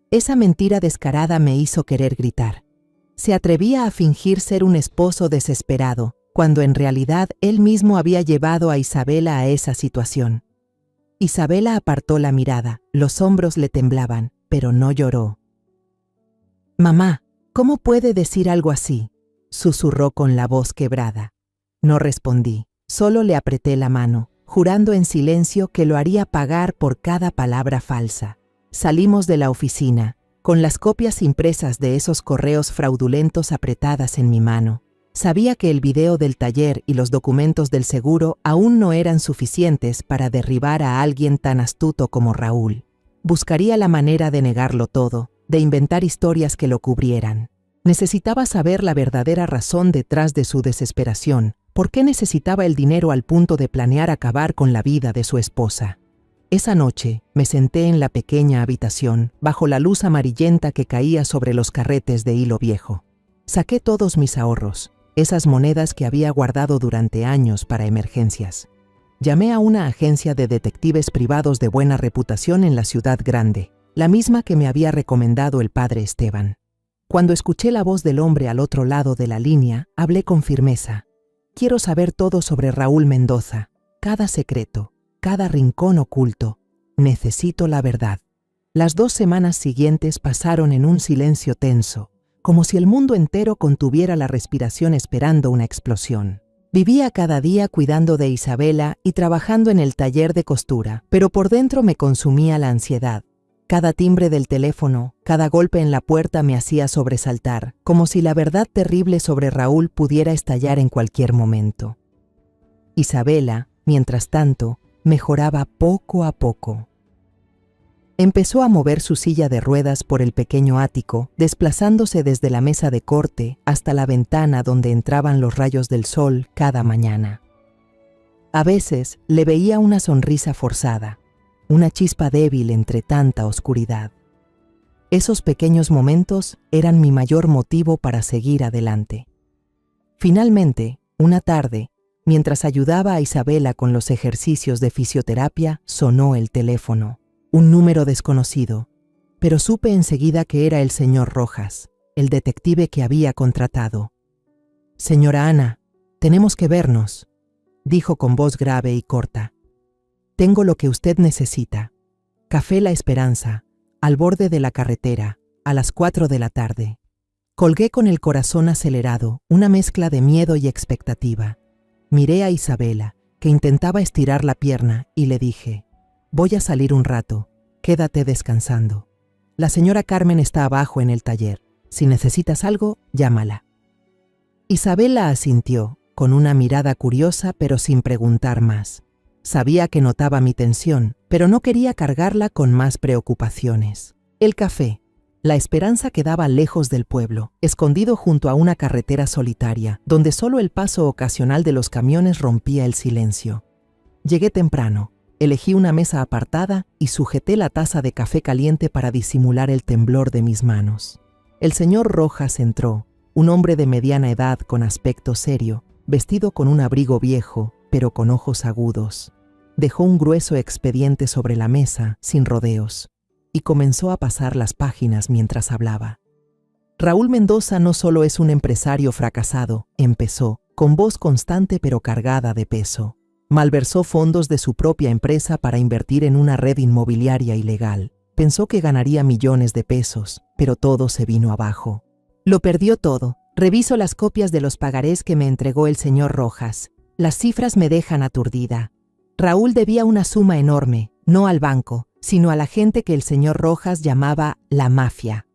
Esa mentira descarada me hizo querer gritar. Se atrevía a fingir ser un esposo desesperado, cuando en realidad él mismo había llevado a Isabela a esa situación. Isabela apartó la mirada, los hombros le temblaban, pero no lloró. «Mamá, ¿cómo puede decir algo así?», susurró con la voz quebrada. No respondí, solo le apreté la mano, jurando en silencio que lo haría pagar por cada palabra falsa. Salimos de la oficina, con las copias impresas de esos correos fraudulentos apretadas en mi mano. Sabía que el video del taller y los documentos del seguro aún no eran suficientes para derribar a alguien tan astuto como Raúl. Buscaría la manera de negarlo todo, de inventar historias que lo cubrieran. Necesitaba saber la verdadera razón detrás de su desesperación, ¿Por qué necesitaba el dinero al punto de planear acabar con la vida de su esposa? Esa noche me senté en la pequeña habitación, bajo la luz amarillenta que caía sobre los carretes de hilo viejo. Saqué todos mis ahorros, esas monedas que había guardado durante años para emergencias. Llamé a una agencia de detectives privados de buena reputación en la ciudad grande, la misma que me había recomendado el padre Esteban. Cuando escuché la voz del hombre al otro lado de la línea, hablé con firmeza. Quiero saber todo sobre Raúl Mendoza, cada secreto, cada rincón oculto. Necesito la verdad. Las 2 semanas siguientes pasaron en un silencio tenso, como si el mundo entero contuviera la respiración esperando una explosión. Vivía cada día cuidando de Isabela y trabajando en el taller de costura, pero por dentro me consumía la ansiedad. Cada timbre del teléfono, cada golpe en la puerta me hacía sobresaltar, como si la verdad terrible sobre Raúl pudiera estallar en cualquier momento. Isabela, mientras tanto, mejoraba poco a poco. Empezó a mover su silla de ruedas por el pequeño ático, desplazándose desde la mesa de corte hasta la ventana donde entraban los rayos del sol cada mañana. A veces le veía una sonrisa forzada, una chispa débil entre tanta oscuridad. Esos pequeños momentos eran mi mayor motivo para seguir adelante. Finalmente, una tarde, mientras ayudaba a Isabela con los ejercicios de fisioterapia, sonó el teléfono. Un número desconocido, pero supe enseguida que era el señor Rojas, el detective que había contratado. «Señora Ana, tenemos que vernos», dijo con voz grave y corta. «Tengo lo que usted necesita. Café La Esperanza, al borde de la carretera, a las 4 de la tarde». Colgué con el corazón acelerado, una mezcla de miedo y expectativa. Miré a Isabela, que intentaba estirar la pierna, y le dije: «Voy a salir un rato, quédate descansando. La señora Carmen está abajo en el taller. Si necesitas algo, llámala». Isabela asintió, con una mirada curiosa pero sin preguntar más. Sabía que notaba mi tensión, pero no quería cargarla con más preocupaciones. El café. La Esperanza quedaba lejos del pueblo, escondido junto a una carretera solitaria, donde solo el paso ocasional de los camiones rompía el silencio. Llegué temprano. Elegí una mesa apartada y sujeté la taza de café caliente para disimular el temblor de mis manos. El señor Rojas entró, un hombre de mediana edad con aspecto serio, vestido con un abrigo viejo, pero con ojos agudos. Dejó un grueso expediente sobre la mesa, sin rodeos, y comenzó a pasar las páginas mientras hablaba. Raúl Mendoza no solo es un empresario fracasado, empezó, con voz constante pero cargada de peso. Malversó fondos de su propia empresa para invertir en una red inmobiliaria ilegal. Pensó que ganaría millones de pesos, pero todo se vino abajo. Lo perdió todo. Reviso las copias de los pagarés que me entregó el señor Rojas. Las cifras me dejan aturdida. Raúl debía una suma enorme, no al banco, sino a la gente que el señor Rojas llamaba la mafia.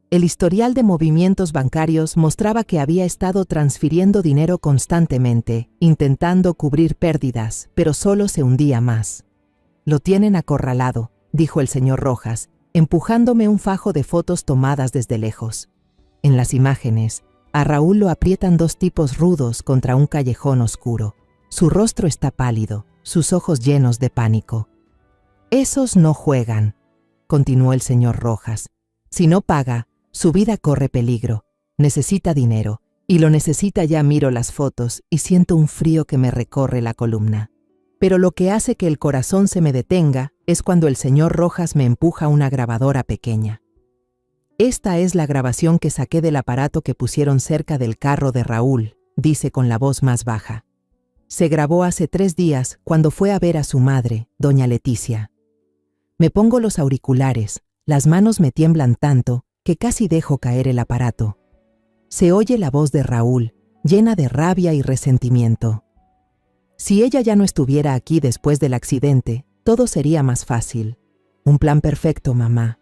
El historial de movimientos bancarios mostraba que había estado transfiriendo dinero constantemente, intentando cubrir pérdidas, pero solo se hundía más. «Lo tienen acorralado», dijo el señor Rojas, empujándome un fajo de fotos tomadas desde lejos. En las imágenes, a Raúl lo aprietan 2 tipos rudos contra un callejón oscuro. Su rostro está pálido, sus ojos llenos de pánico. «Esos no juegan», continuó el señor Rojas. «Si no paga, su vida corre peligro. Necesita dinero, y lo necesita ya. Miro las fotos y siento un frío que me recorre la columna. Pero lo que hace que el corazón se me detenga es cuando el señor Rojas me empuja una grabadora pequeña. Esta es la grabación que saqué del aparato que pusieron cerca del carro de Raúl», dice con la voz más baja. «Se grabó hace 3 días cuando fue a ver a su madre, doña Leticia. Me pongo los auriculares, las manos me tiemblan tanto que casi dejo caer el aparato. Se oye la voz de Raúl, llena de rabia y resentimiento. Si ella ya no estuviera aquí después del accidente, todo sería más fácil. Un plan perfecto, mamá.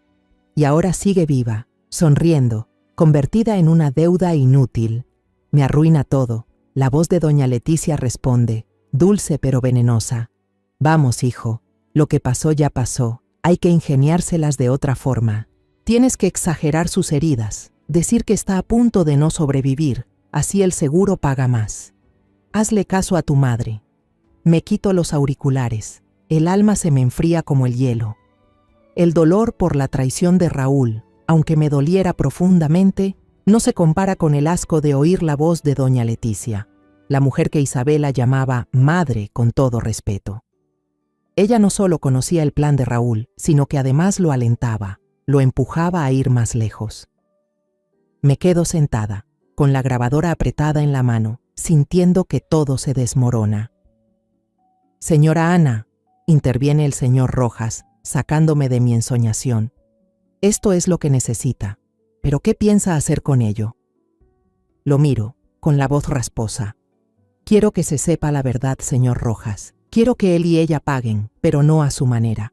Y ahora sigue viva, sonriendo, convertida en una deuda inútil. Me arruina todo». La voz de doña Leticia responde, dulce pero venenosa. «Vamos, hijo, lo que pasó ya pasó. Hay que ingeniárselas de otra forma. Tienes que exagerar sus heridas, decir que está a punto de no sobrevivir, así el seguro paga más. hazle caso a tu madre. Me quito los auriculares. El alma se me enfría como el hielo. El dolor por la traición de Raúl, aunque me doliera profundamente, no se compara con el asco de oír la voz de doña Leticia, la mujer que Isabela llamaba madre con todo respeto. Ella no solo conocía el plan de Raúl, sino que además lo alentaba, lo empujaba a ir más lejos. Me quedo sentada, con la grabadora apretada en la mano, sintiendo que todo se desmorona. Señora Ana, interviene el señor Rojas, sacándome de mi ensoñación. Esto es lo que necesita, pero ¿qué piensa hacer con ello? Lo miro, con la voz rasposa. Quiero que se sepa la verdad, señor Rojas. Quiero que él y ella paguen, pero no a su manera.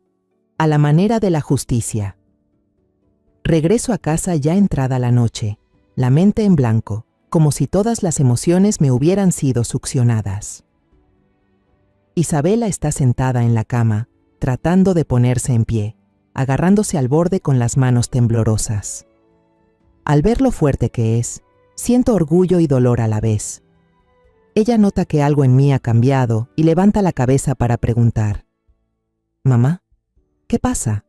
A la manera de la justicia. Regreso a casa ya entrada la noche, la mente en blanco, como si todas las emociones me hubieran sido succionadas. Isabela está sentada en la cama, tratando de ponerse en pie, agarrándose al borde con las manos temblorosas. Al ver lo fuerte que es, siento orgullo y dolor a la vez. Ella nota que algo en mí ha cambiado y levanta la cabeza para preguntar. «Mamá, ¿qué pasa?»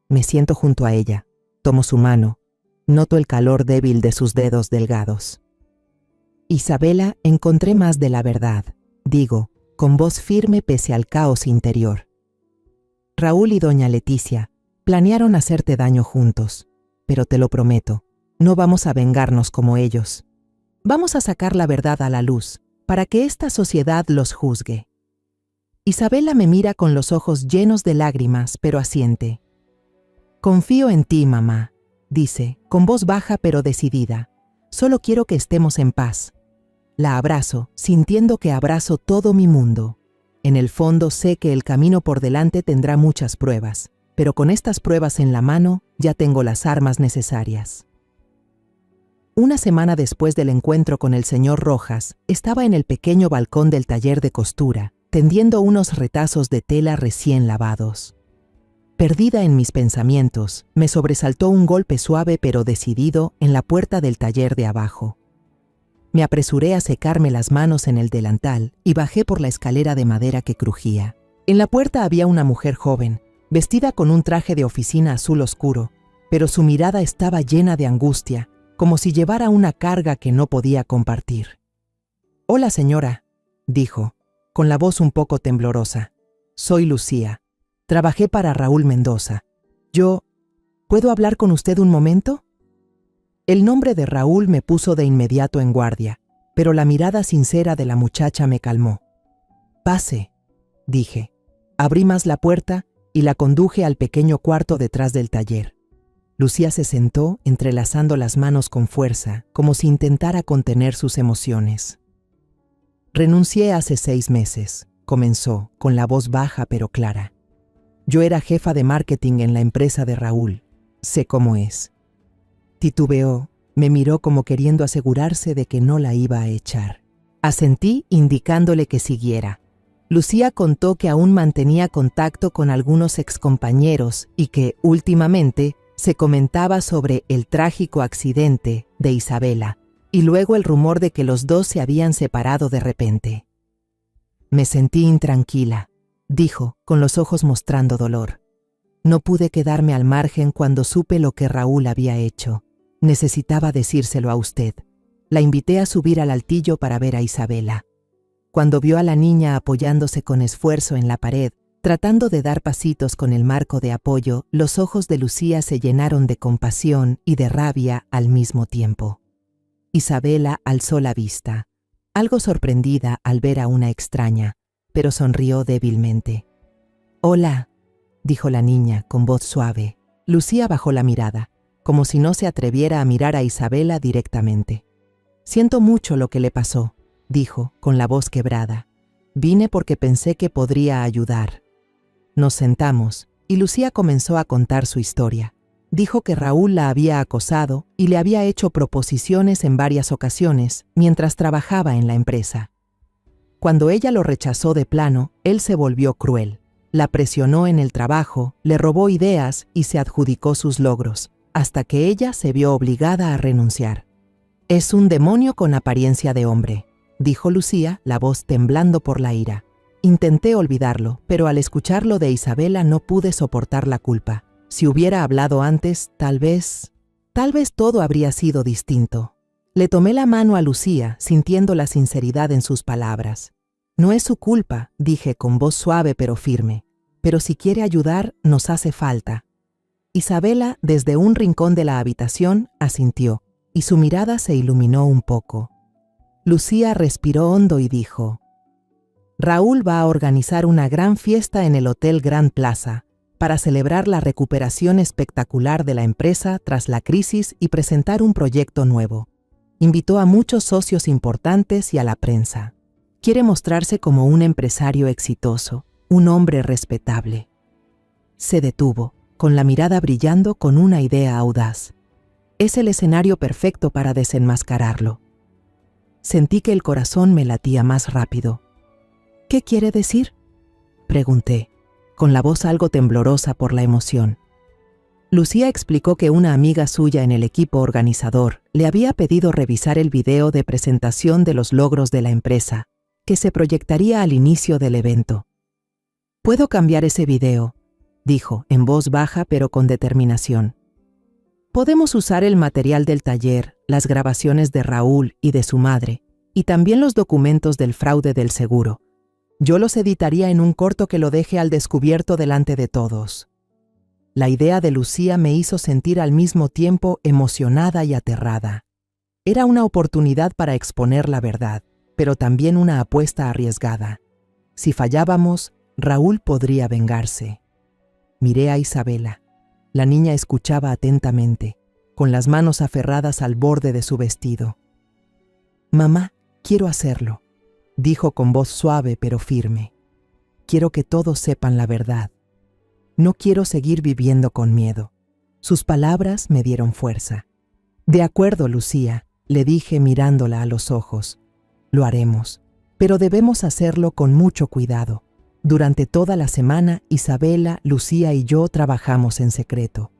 Me siento junto a ella, tomo su mano, noto el calor débil de sus dedos delgados. «Isabela, encontré más de la verdad», digo, con voz firme pese al caos interior. Raúl y doña Leticia planearon hacerte daño juntos, pero te lo prometo, no vamos a vengarnos como ellos. Vamos a sacar la verdad a la luz, para que esta sociedad los juzgue. Isabela me mira con los ojos llenos de lágrimas, pero asiente. Confío en ti, mamá, dice, con voz baja pero decidida. Solo quiero que estemos en paz. La abrazo, sintiendo que abrazo todo mi mundo. En el fondo sé que el camino por delante tendrá muchas pruebas, pero con estas pruebas en la mano ya tengo las armas necesarias. Una semana después del encuentro con el señor Rojas, estaba en el pequeño balcón del taller de costura, tendiendo unos retazos de tela recién lavados. Perdida en mis pensamientos, me sobresaltó un golpe suave pero decidido en la puerta del taller de abajo. Me apresuré a secarme las manos en el delantal y bajé por la escalera de madera que crujía. En la puerta había una mujer joven, vestida con un traje de oficina azul oscuro, pero su mirada estaba llena de angustia, como si llevara una carga que no podía compartir. «Hola, señora», dijo, con la voz un poco temblorosa. «Soy Lucía. Trabajé para Raúl Mendoza. ¿Puedo hablar con usted un momento?» El nombre de Raúl me puso de inmediato en guardia, pero la mirada sincera de la muchacha me calmó. «Pase», dije. Abrí más la puerta y la conduje al pequeño cuarto detrás del taller. Lucía se sentó, entrelazando las manos con fuerza, como si intentara contener sus emociones. «Renuncié hace 6 meses», comenzó, con la voz baja pero clara. «Yo era jefa de marketing en la empresa de Raúl. Sé cómo es». Titubeó, me miró como queriendo asegurarse de que no la iba a echar. Asentí, indicándole que siguiera. Lucía contó que aún mantenía contacto con algunos excompañeros y que, últimamente, se comentaba sobre el trágico accidente de Isabela y luego el rumor de que los dos se habían separado de repente. «Me sentí intranquila», dijo, con los ojos mostrando dolor. «No pude quedarme al margen cuando supe lo que Raúl había hecho. Necesitaba decírselo a usted. La invité a subir al altillo para ver a Isabela. Cuando vio a la niña apoyándose con esfuerzo en la pared, tratando de dar pasitos con el marco de apoyo, los ojos de Lucía se llenaron de compasión y de rabia al mismo tiempo. Isabela alzó la vista, algo sorprendida al ver a una extraña, pero sonrió débilmente. «Hola», dijo la niña con voz suave. Lucía bajó la mirada, como si no se atreviera a mirar a Isabela directamente. «Siento mucho lo que le pasó», dijo, con la voz quebrada. «Vine porque pensé que podría ayudar». Nos sentamos, y Lucía comenzó a contar su historia. Dijo que Raúl la había acosado y le había hecho proposiciones en varias ocasiones mientras trabajaba en la empresa. Cuando ella lo rechazó de plano, él se volvió cruel. La presionó en el trabajo, le robó ideas y se adjudicó sus logros, hasta que ella se vio obligada a renunciar. «Es un demonio con apariencia de hombre», dijo Lucía, la voz temblando por la ira. Intenté olvidarlo, pero al escuchar lo de Isabela no pude soportar la culpa. Si hubiera hablado antes, tal vez todo habría sido distinto. Le tomé la mano a Lucía, sintiendo la sinceridad en sus palabras. No es su culpa, dije con voz suave pero firme, pero si quiere ayudar, nos hace falta. Isabela, desde un rincón de la habitación, asintió, y su mirada se iluminó un poco. Lucía respiró hondo y dijo: Raúl va a organizar una gran fiesta en el Hotel Grand Plaza para celebrar la recuperación espectacular de la empresa tras la crisis y presentar un proyecto nuevo. Invitó a muchos socios importantes y a la prensa. Quiere mostrarse como un empresario exitoso, un hombre respetable. Se detuvo, con la mirada brillando con una idea audaz. Es el escenario perfecto para desenmascararlo. Sentí que el corazón me latía más rápido. ¿Qué quiere decir?, pregunté, con la voz algo temblorosa por la emoción. Lucía explicó que una amiga suya en el equipo organizador le había pedido revisar el video de presentación de los logros de la empresa, que se proyectaría al inicio del evento. «Puedo cambiar ese video», dijo, en voz baja pero con determinación. «Podemos usar el material del taller, las grabaciones de Raúl y de su madre, y también los documentos del fraude del seguro. Yo los editaría en un corto que lo deje al descubierto delante de todos». La idea de Lucía me hizo sentir al mismo tiempo emocionada y aterrada. Era una oportunidad para exponer la verdad, pero también una apuesta arriesgada. Si fallábamos, Raúl podría vengarse. Miré a Isabela. La niña escuchaba atentamente, con las manos aferradas al borde de su vestido. «Mamá, quiero hacerlo», dijo con voz suave pero firme. «Quiero que todos sepan la verdad. No quiero seguir viviendo con miedo». Sus palabras me dieron fuerza. «De acuerdo, Lucía», le dije mirándola a los ojos. «Lo haremos, pero debemos hacerlo con mucho cuidado. Durante toda la semana, Isabela, Lucía y yo trabajamos en secreto».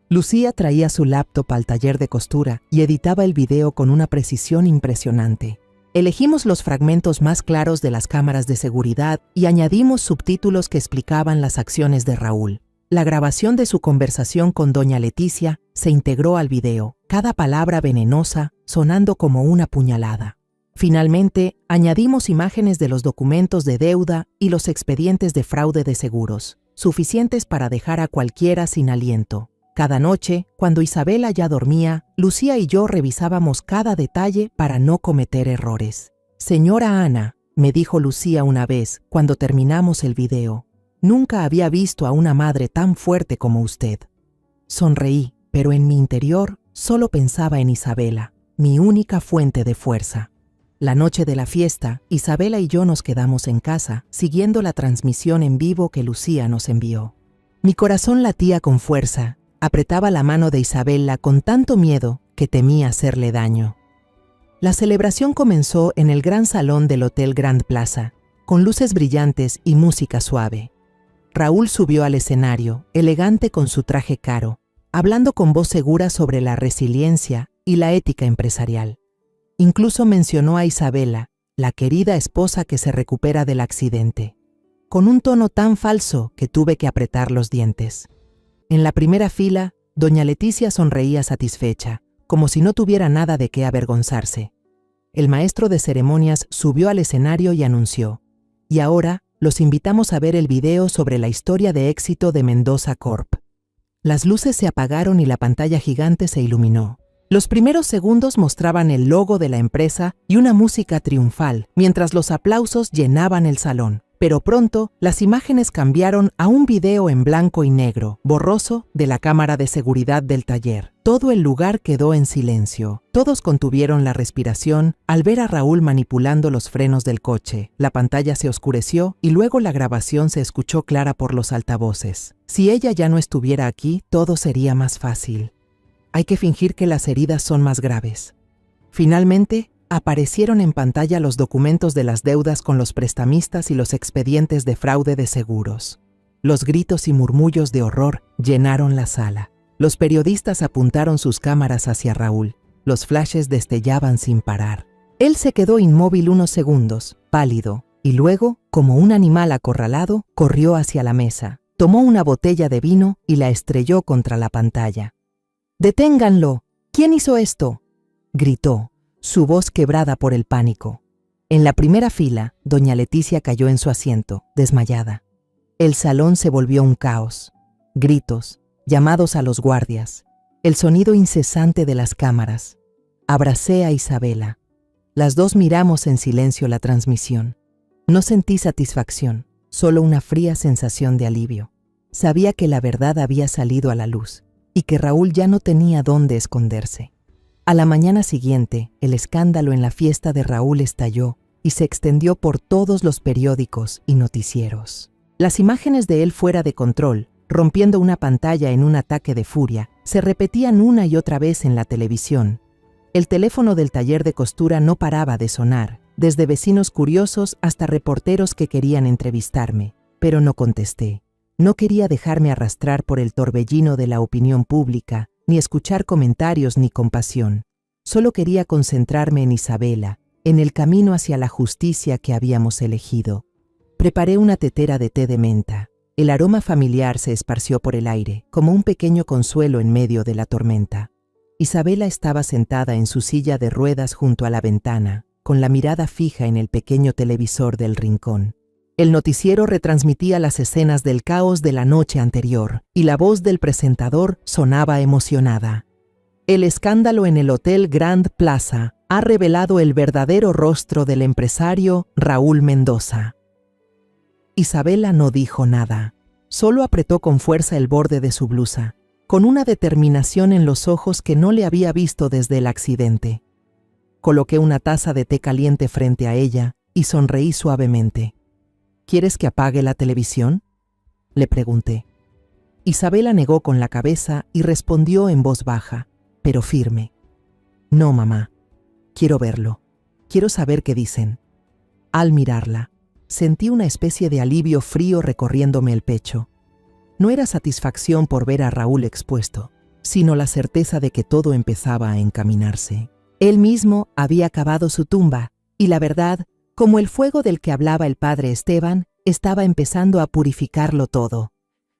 Lucía traía su laptop al taller de costura y editaba el video con una precisión impresionante. Elegimos los fragmentos más claros de las cámaras de seguridad y añadimos subtítulos que explicaban las acciones de Raúl. La grabación de su conversación con doña Leticia se integró al video, cada palabra venenosa, sonando como una puñalada. Finalmente, añadimos imágenes de los documentos de deuda y los expedientes de fraude de seguros, suficientes para dejar a cualquiera sin aliento. Cada noche, cuando Isabela ya dormía, Lucía y yo revisábamos cada detalle para no cometer errores. «Señora Ana», me dijo Lucía una vez, cuando terminamos el video, «nunca había visto a una madre tan fuerte como usted». Sonreí, pero en mi interior solo pensaba en Isabela, mi única fuente de fuerza. La noche de la fiesta, Isabela y yo nos quedamos en casa, siguiendo la transmisión en vivo que Lucía nos envió. Mi corazón latía con fuerza. Apretaba la mano de Isabela con tanto miedo que temía hacerle daño. La celebración comenzó en el gran salón del Hotel Grand Plaza, con luces brillantes y música suave. Raúl subió al escenario, elegante con su traje caro, hablando con voz segura sobre la resiliencia y la ética empresarial. Incluso mencionó a Isabela, la querida esposa que se recupera del accidente, con un tono tan falso que tuve que apretar los dientes. En la primera fila, doña Leticia sonreía satisfecha, como si no tuviera nada de qué avergonzarse. El maestro de ceremonias subió al escenario y anunció: «Y ahora los invitamos a ver el video sobre la historia de éxito de Mendoza Corp». Las luces se apagaron y la pantalla gigante se iluminó. Los primeros segundos mostraban el logo de la empresa y una música triunfal, mientras los aplausos llenaban el salón. Pero pronto, las imágenes cambiaron a un video en blanco y negro, borroso, de la cámara de seguridad del taller. Todo el lugar quedó en silencio. Todos contuvieron la respiración al ver a Raúl manipulando los frenos del coche. La pantalla se oscureció y luego la grabación se escuchó clara por los altavoces. Si ella ya no estuviera aquí, todo sería más fácil. Hay que fingir que las heridas son más graves. Finalmente, aparecieron en pantalla los documentos de las deudas con los prestamistas y los expedientes de fraude de seguros. Los gritos y murmullos de horror llenaron la sala. Los periodistas apuntaron sus cámaras hacia Raúl. Los flashes destellaban sin parar. Él se quedó inmóvil unos segundos, pálido, y luego, como un animal acorralado, corrió hacia la mesa, tomó una botella de vino y la estrelló contra la pantalla. «¡Deténganlo! ¿Quién hizo esto?», gritó, su voz quebrada por el pánico. En la primera fila, doña Leticia cayó en su asiento, desmayada. El salón se volvió un caos. Gritos, llamados a los guardias, el sonido incesante de las cámaras. Abracé a Isabela. Las dos miramos en silencio la transmisión. No sentí satisfacción, solo una fría sensación de alivio. Sabía que la verdad había salido a la luz y que Raúl ya no tenía dónde esconderse. A la mañana siguiente, el escándalo en la fiesta de Raúl estalló y se extendió por todos los periódicos y noticieros. Las imágenes de él fuera de control, rompiendo una pantalla en un ataque de furia, se repetían una y otra vez en la televisión. El teléfono del taller de costura no paraba de sonar, desde vecinos curiosos hasta reporteros que querían entrevistarme, pero no contesté. No quería dejarme arrastrar por el torbellino de la opinión pública, ni escuchar comentarios ni compasión. Solo quería concentrarme en Isabela, en el camino hacia la justicia que habíamos elegido. Preparé una tetera de té de menta. El aroma familiar se esparció por el aire, como un pequeño consuelo en medio de la tormenta. Isabela estaba sentada en su silla de ruedas junto a la ventana, con la mirada fija en el pequeño televisor del rincón. El noticiero retransmitía las escenas del caos de la noche anterior, y la voz del presentador sonaba emocionada. El escándalo en el Hotel Grand Plaza ha revelado el verdadero rostro del empresario Raúl Mendoza. Isabela no dijo nada, solo apretó con fuerza el borde de su blusa, con una determinación en los ojos que no le había visto desde el accidente. Coloqué una taza de té caliente frente a ella y sonreí suavemente. «¿Quieres que apague la televisión?», le pregunté. Isabela negó con la cabeza y respondió en voz baja, pero firme. «No, mamá. Quiero verlo. Quiero saber qué dicen». Al mirarla, sentí una especie de alivio frío recorriéndome el pecho. No era satisfacción por ver a Raúl expuesto, sino la certeza de que todo empezaba a encaminarse. Él mismo había cavado su tumba, y la verdad, como el fuego del que hablaba el padre Esteban, estaba empezando a purificarlo todo.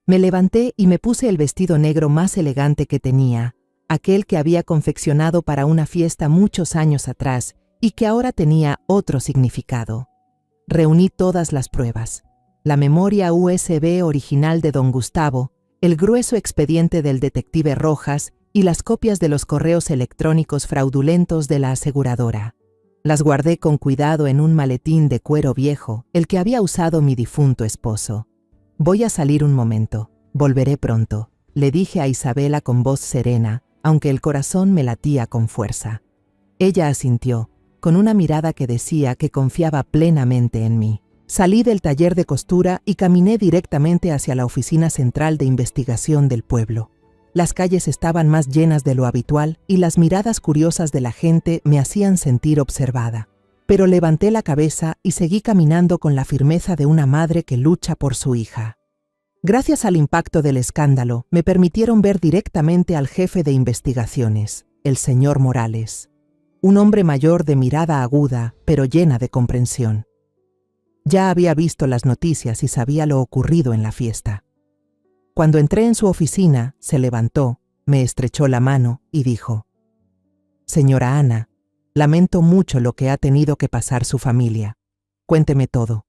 Me levanté y me puse el vestido negro más elegante que tenía, aquel que había confeccionado para una fiesta muchos años atrás y que ahora tenía otro significado. Reuní todas las pruebas: la memoria USB original de don Gustavo, el grueso expediente del detective Rojas y las copias de los correos electrónicos fraudulentos de la aseguradora. Las guardé con cuidado en un maletín de cuero viejo, el que había usado mi difunto esposo. «Voy a salir un momento, volveré pronto», le dije a Isabela con voz serena, aunque el corazón me latía con fuerza. Ella asintió, con una mirada que decía que confiaba plenamente en mí. Salí del taller de costura y caminé directamente hacia la oficina central de investigación del pueblo. Las calles estaban más llenas de lo habitual y las miradas curiosas de la gente me hacían sentir observada. Pero levanté la cabeza y seguí caminando con la firmeza de una madre que lucha por su hija. Gracias al impacto del escándalo, me permitieron ver directamente al jefe de investigaciones, el señor Morales. Un hombre mayor de mirada aguda, pero llena de comprensión. Ya había visto las noticias y sabía lo ocurrido en la fiesta. Cuando entré en su oficina, se levantó, me estrechó la mano y dijo: «Señora Ana, lamento mucho lo que ha tenido que pasar su familia. Cuénteme todo».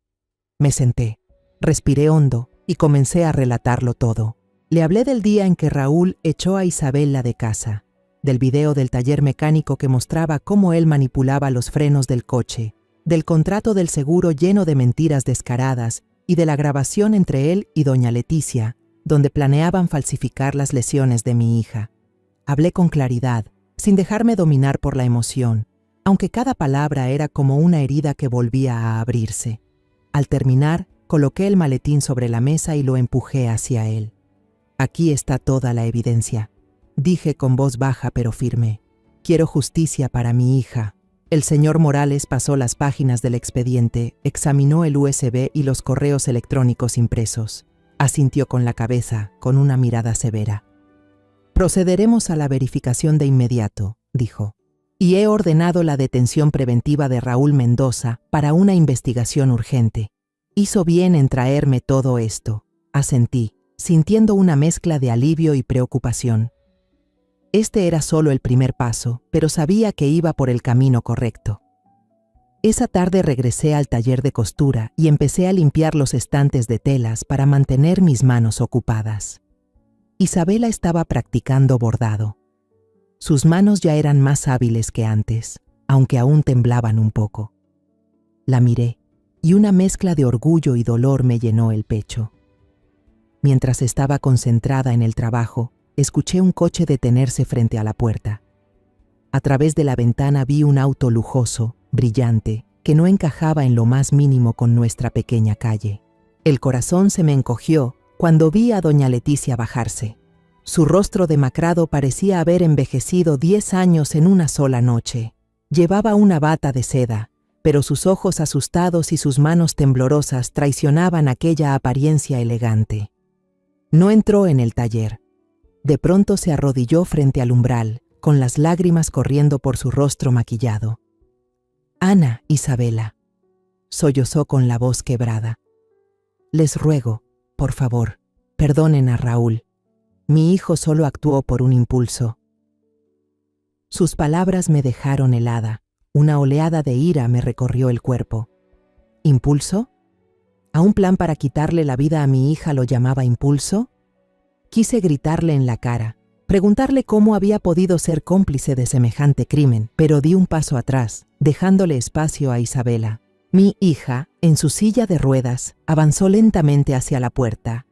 Me senté, respiré hondo y comencé a relatarlo todo. Le hablé del día en que Raúl echó a Isabela de casa, del video del taller mecánico que mostraba cómo él manipulaba los frenos del coche, del contrato del seguro lleno de mentiras descaradas y de la grabación entre él y doña Leticia, donde planeaban falsificar las lesiones de mi hija. Hablé con claridad, sin dejarme dominar por la emoción, aunque cada palabra era como una herida que volvía a abrirse. Al terminar, coloqué el maletín sobre la mesa y lo empujé hacia él. «Aquí está toda la evidencia», dije con voz baja pero firme. «Quiero justicia para mi hija». El señor Morales pasó las páginas del expediente, examinó el USB y los correos electrónicos impresos. Asintió con la cabeza, con una mirada severa. «Procederemos a la verificación de inmediato», dijo. y he ordenado la detención preventiva de Raúl Mendoza para una investigación urgente. Hizo bien en traerme todo esto, asentí, sintiendo una mezcla de alivio y preocupación. Este era solo el primer paso, pero sabía que iba por el camino correcto. Esa tarde regresé al taller de costura y empecé a limpiar los estantes de telas para mantener mis manos ocupadas. Isabela estaba practicando bordado. Sus manos ya eran más hábiles que antes, aunque aún temblaban un poco. La miré, y una mezcla de orgullo y dolor me llenó el pecho. Mientras estaba concentrada en el trabajo, escuché un coche detenerse frente a la puerta. A través de la ventana vi un auto lujoso, brillante, que no encajaba en lo más mínimo con nuestra pequeña calle. El corazón se me encogió cuando vi a doña Leticia bajarse. Su rostro demacrado parecía haber envejecido 10 años en una sola noche. Llevaba una bata de seda, pero sus ojos asustados y sus manos temblorosas traicionaban aquella apariencia elegante. No entró en el taller. De pronto se arrodilló frente al umbral, con las lágrimas corriendo por su rostro maquillado. «Ana, Isabela», sollozó con la voz quebrada. «Les ruego, por favor, perdonen a Raúl. Mi hijo solo actuó por un impulso». Sus palabras me dejaron helada. Una oleada de ira me recorrió el cuerpo. ¿Impulso? ¿A un plan para quitarle la vida a mi hija lo llamaba impulso? Quise gritarle en la cara, preguntarle cómo había podido ser cómplice de semejante crimen, pero di un paso atrás, dejándole espacio a Isabela. Mi hija, en su silla de ruedas, avanzó lentamente hacia la puerta.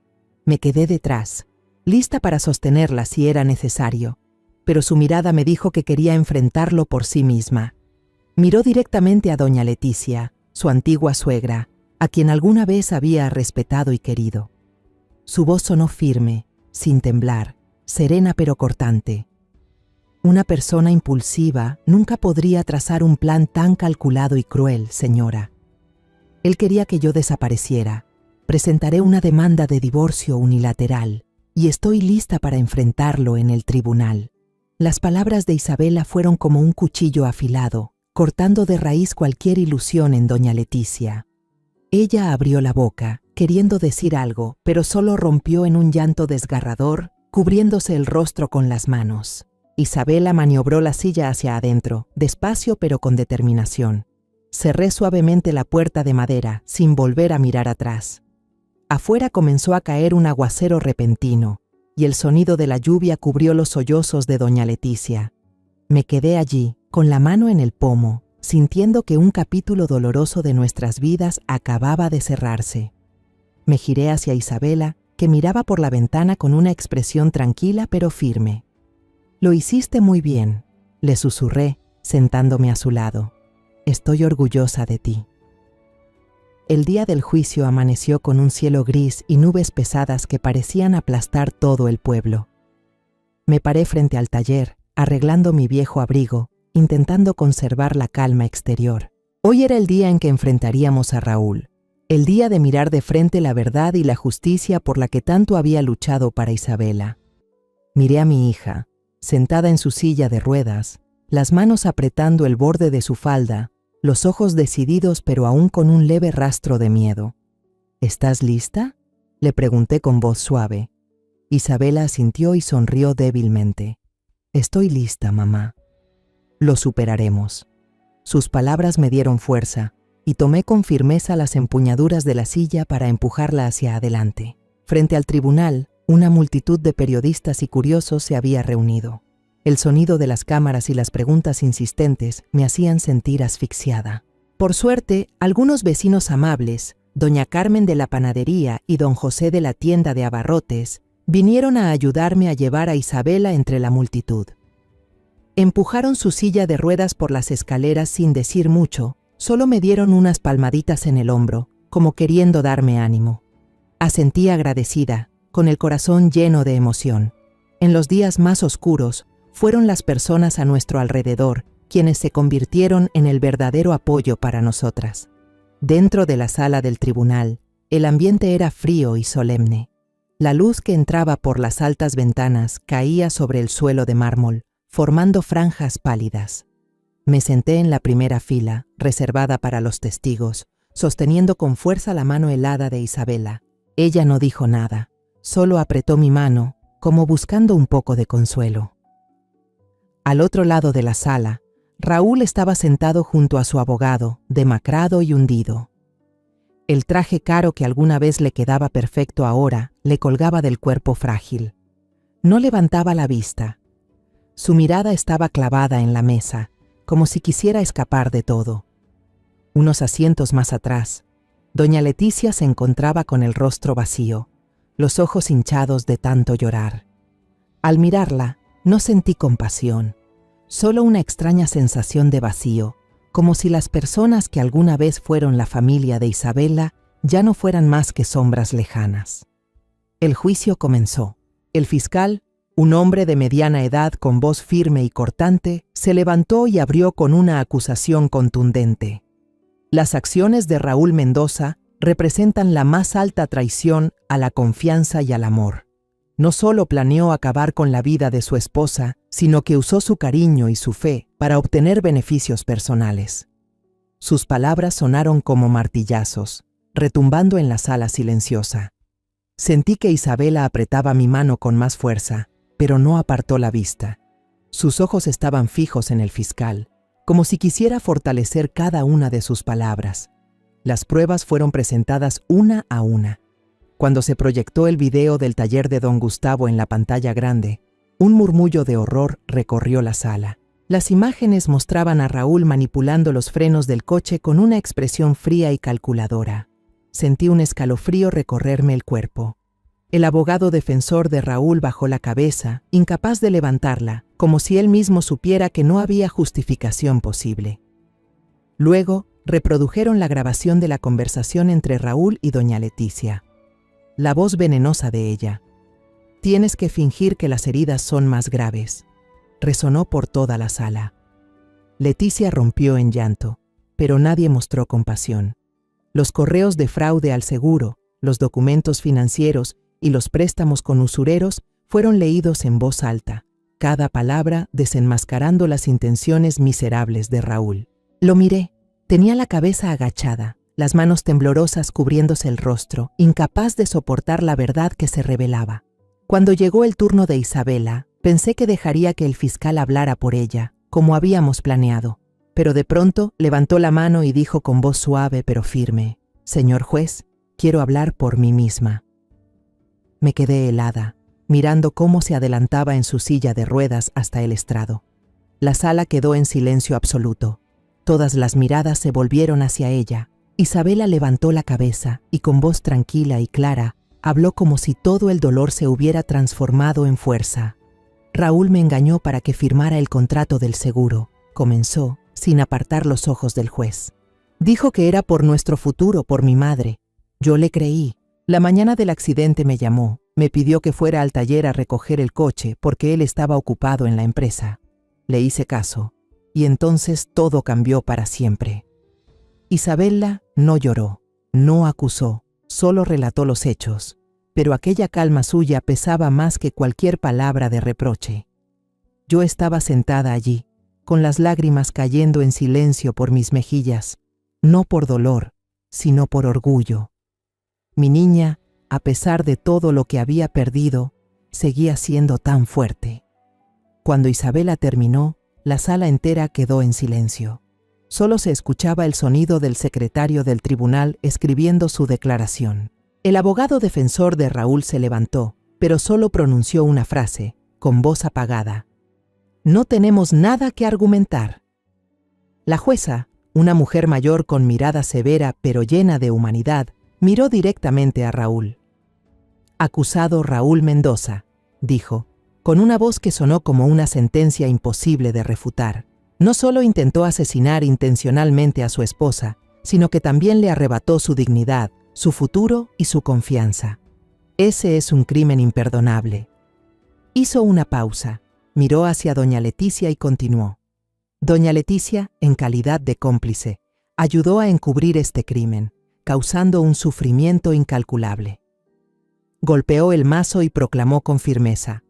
Me quedé detrás, lista para sostenerla si era necesario, pero su mirada me dijo que quería enfrentarlo por sí misma. Miró directamente a doña Leticia, su antigua suegra, a quien alguna vez había respetado y querido. Su voz sonó firme, sin temblar, serena pero cortante. Una persona impulsiva nunca podría trazar un plan tan calculado y cruel, señora. Él quería que yo desapareciera. Presentaré una demanda de divorcio unilateral y estoy lista para enfrentarlo en el tribunal. Las palabras de Isabela fueron como un cuchillo afilado, cortando de raíz cualquier ilusión en doña Leticia. Ella abrió la boca, queriendo decir algo, pero solo rompió en un llanto desgarrador, cubriéndose el rostro con las manos. Isabela maniobró la silla hacia adentro, despacio pero con determinación. Cerré suavemente la puerta de madera, sin volver a mirar atrás. Afuera comenzó a caer un aguacero repentino, y el sonido de la lluvia cubrió los sollozos de doña Leticia. Me quedé allí, con la mano en el pomo, sintiendo que un capítulo doloroso de nuestras vidas acababa de cerrarse. Me giré hacia Isabela, que miraba por la ventana con una expresión tranquila pero firme. «Lo hiciste muy bien», le susurré, sentándome a su lado. «Estoy orgullosa de ti». El día del juicio amaneció con un cielo gris y nubes pesadas que parecían aplastar todo el pueblo. Me paré frente al taller, arreglando mi viejo abrigo, intentando conservar la calma exterior. Hoy era el día en que enfrentaríamos a Raúl, el día de mirar de frente la verdad y la justicia por la que tanto había luchado para Isabela. Miré a mi hija, sentada en su silla de ruedas, las manos apretando el borde de su falda, los ojos decididos pero aún con un leve rastro de miedo. «¿Estás lista?», le pregunté con voz suave. Isabela asintió y sonrió débilmente. «Estoy lista, mamá. Lo superaremos». Sus palabras me dieron fuerza, y tomé con firmeza las empuñaduras de la silla para empujarla hacia adelante. Frente al tribunal, una multitud de periodistas y curiosos se había reunido. El sonido de las cámaras y las preguntas insistentes me hacían sentir asfixiada. Por suerte, algunos vecinos amables, doña Carmen de la panadería y don José de la tienda de abarrotes, vinieron a ayudarme a llevar a Isabela entre la multitud. Empujaron su silla de ruedas por las escaleras sin decir mucho, solo me dieron unas palmaditas en el hombro, como queriendo darme ánimo. Asentí agradecida, con el corazón lleno de emoción. En los días más oscuros, fueron las personas a nuestro alrededor quienes se convirtieron en el verdadero apoyo para nosotras. Dentro de la sala del tribunal, el ambiente era frío y solemne. La luz que entraba por las altas ventanas caía sobre el suelo de mármol, formando franjas pálidas. Me senté en la primera fila, reservada para los testigos, sosteniendo con fuerza la mano helada de Isabela. Ella no dijo nada, solo apretó mi mano, como buscando un poco de consuelo. Al otro lado de la sala, Raúl estaba sentado junto a su abogado, demacrado y hundido. El traje caro que alguna vez le quedaba perfecto ahora le colgaba del cuerpo frágil. No levantaba la vista. Su mirada estaba clavada en la mesa, como si quisiera escapar de todo. Unos asientos más atrás, doña Leticia se encontraba con el rostro vacío, los ojos hinchados de tanto llorar. Al mirarla, no sentí compasión, solo una extraña sensación de vacío, como si las personas que alguna vez fueron la familia de Isabela ya no fueran más que sombras lejanas. El juicio comenzó. El fiscal, un hombre de mediana edad con voz firme y cortante, se levantó y abrió con una acusación contundente. Las acciones de Raúl Mendoza representan la más alta traición a la confianza y al amor. No solo planeó acabar con la vida de su esposa, sino que usó su cariño y su fe para obtener beneficios personales. Sus palabras sonaron como martillazos, retumbando en la sala silenciosa. Sentí que Isabela apretaba mi mano con más fuerza, pero no apartó la vista. Sus ojos estaban fijos en el fiscal, como si quisiera fortalecer cada una de sus palabras. Las pruebas fueron presentadas una a una. Cuando se proyectó el video del taller de don Gustavo en la pantalla grande, un murmullo de horror recorrió la sala. Las imágenes mostraban a Raúl manipulando los frenos del coche con una expresión fría y calculadora. Sentí un escalofrío recorrerme el cuerpo. El abogado defensor de Raúl bajó la cabeza, incapaz de levantarla, como si él mismo supiera que no había justificación posible. Luego, reprodujeron la grabación de la conversación entre Raúl y doña Leticia. La voz venenosa de ella. «Tienes que fingir que las heridas son más graves», resonó por toda la sala. Leticia rompió en llanto, pero nadie mostró compasión. Los correos de fraude al seguro, los documentos financieros y los préstamos con usureros fueron leídos en voz alta, cada palabra desenmascarando las intenciones miserables de Raúl. Lo miré. Tenía la cabeza agachada, las manos temblorosas cubriéndose el rostro, incapaz de soportar la verdad que se revelaba. Cuando llegó el turno de Isabela, pensé que dejaría que el fiscal hablara por ella, como habíamos planeado. Pero de pronto levantó la mano y dijo con voz suave pero firme: «Señor juez, quiero hablar por mí misma». Me quedé helada, mirando cómo se adelantaba en su silla de ruedas hasta el estrado. La sala quedó en silencio absoluto. Todas las miradas se volvieron hacia ella. Isabela levantó la cabeza y con voz tranquila y clara, habló como si todo el dolor se hubiera transformado en fuerza. «Raúl me engañó para que firmara el contrato del seguro», comenzó, sin apartar los ojos del juez. «Dijo que era por nuestro futuro, por mi madre. Yo le creí. La mañana del accidente me llamó, me pidió que fuera al taller a recoger el coche porque él estaba ocupado en la empresa. Le hice caso, y entonces todo cambió para siempre». Isabela no lloró, no acusó, solo relató los hechos, pero aquella calma suya pesaba más que cualquier palabra de reproche. Yo estaba sentada allí, con las lágrimas cayendo en silencio por mis mejillas, no por dolor, sino por orgullo. Mi niña, a pesar de todo lo que había perdido, seguía siendo tan fuerte. Cuando Isabela terminó, la sala entera quedó en silencio. Solo se escuchaba el sonido del secretario del tribunal escribiendo su declaración. El abogado defensor de Raúl se levantó, pero solo pronunció una frase, con voz apagada: «No tenemos nada que argumentar». La jueza, una mujer mayor con mirada severa pero llena de humanidad, miró directamente a Raúl. «Acusado Raúl Mendoza», dijo, con una voz que sonó como una sentencia imposible de refutar. No solo intentó asesinar intencionalmente a su esposa, sino que también le arrebató su dignidad, su futuro y su confianza. Ese es un crimen imperdonable. Hizo una pausa, miró hacia doña Leticia y continuó. Doña Leticia, en calidad de cómplice, ayudó a encubrir este crimen, causando un sufrimiento incalculable. Golpeó el mazo y proclamó con firmeza: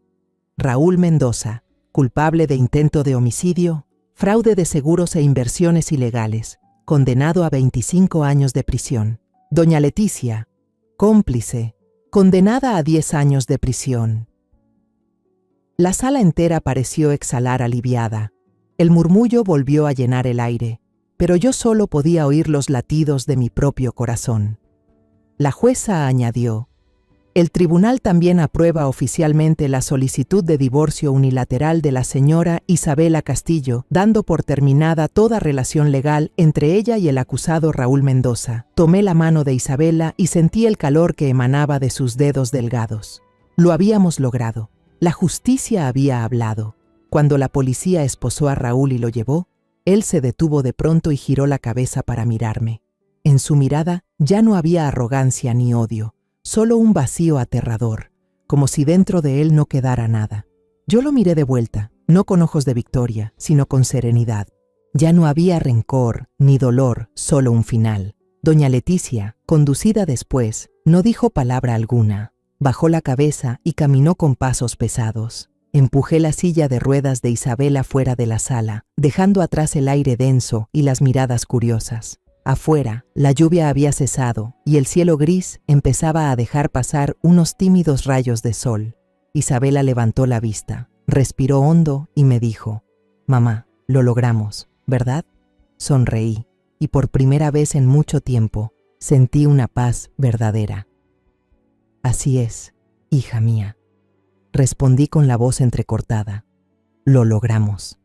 Raúl Mendoza, culpable de intento de homicidio, fraude de seguros e inversiones ilegales, condenado a 25 años de prisión. Doña Leticia, cómplice, condenada a 10 años de prisión. La sala entera pareció exhalar aliviada. El murmullo volvió a llenar el aire, pero yo solo podía oír los latidos de mi propio corazón. La jueza añadió: el tribunal también aprueba oficialmente la solicitud de divorcio unilateral de la señora Isabela Castillo, dando por terminada toda relación legal entre ella y el acusado Raúl Mendoza. Tomé la mano de Isabela y sentí el calor que emanaba de sus dedos delgados. Lo habíamos logrado. La justicia había hablado. Cuando la policía esposó a Raúl y lo llevó, él se detuvo de pronto y giró la cabeza para mirarme. En su mirada ya no había arrogancia ni odio, solo un vacío aterrador, como si dentro de él no quedara nada. Yo lo miré de vuelta, no con ojos de victoria, sino con serenidad. Ya no había rencor ni dolor, solo un final. Doña Leticia, conducida después, no dijo palabra alguna. Bajó la cabeza y caminó con pasos pesados. Empujé la silla de ruedas de Isabela fuera de la sala, dejando atrás el aire denso y las miradas curiosas. Afuera, la lluvia había cesado y el cielo gris empezaba a dejar pasar unos tímidos rayos de sol. Isabela levantó la vista, respiró hondo y me dijo: «Mamá, lo logramos, ¿verdad?». Sonreí y por primera vez en mucho tiempo sentí una paz verdadera. «Así es, hija mía», respondí con la voz entrecortada. «Lo logramos».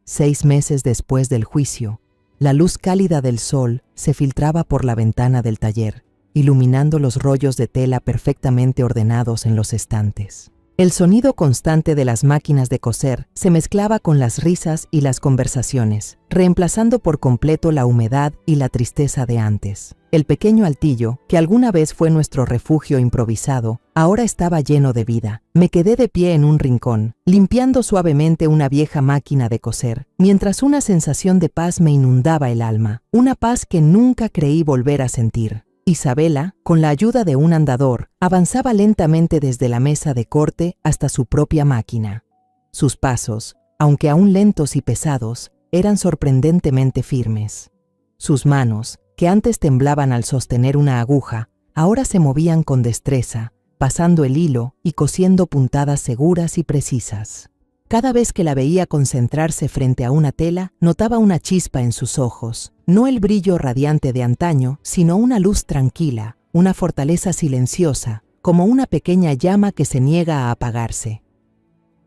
6 meses después del juicio, la luz cálida del sol se filtraba por la ventana del taller, iluminando los rollos de tela perfectamente ordenados en los estantes. El sonido constante de las máquinas de coser se mezclaba con las risas y las conversaciones, reemplazando por completo la humedad y la tristeza de antes. El pequeño altillo, que alguna vez fue nuestro refugio improvisado, ahora estaba lleno de vida. Me quedé de pie en un rincón, limpiando suavemente una vieja máquina de coser, mientras una sensación de paz me inundaba el alma, una paz que nunca creí volver a sentir. Isabela, con la ayuda de un andador, avanzaba lentamente desde la mesa de corte hasta su propia máquina. Sus pasos, aunque aún lentos y pesados, eran sorprendentemente firmes. Sus manos, que antes temblaban al sostener una aguja, ahora se movían con destreza, pasando el hilo y cosiendo puntadas seguras y precisas. Cada vez que la veía concentrarse frente a una tela, notaba una chispa en sus ojos, no el brillo radiante de antaño, sino una luz tranquila, una fortaleza silenciosa, como una pequeña llama que se niega a apagarse.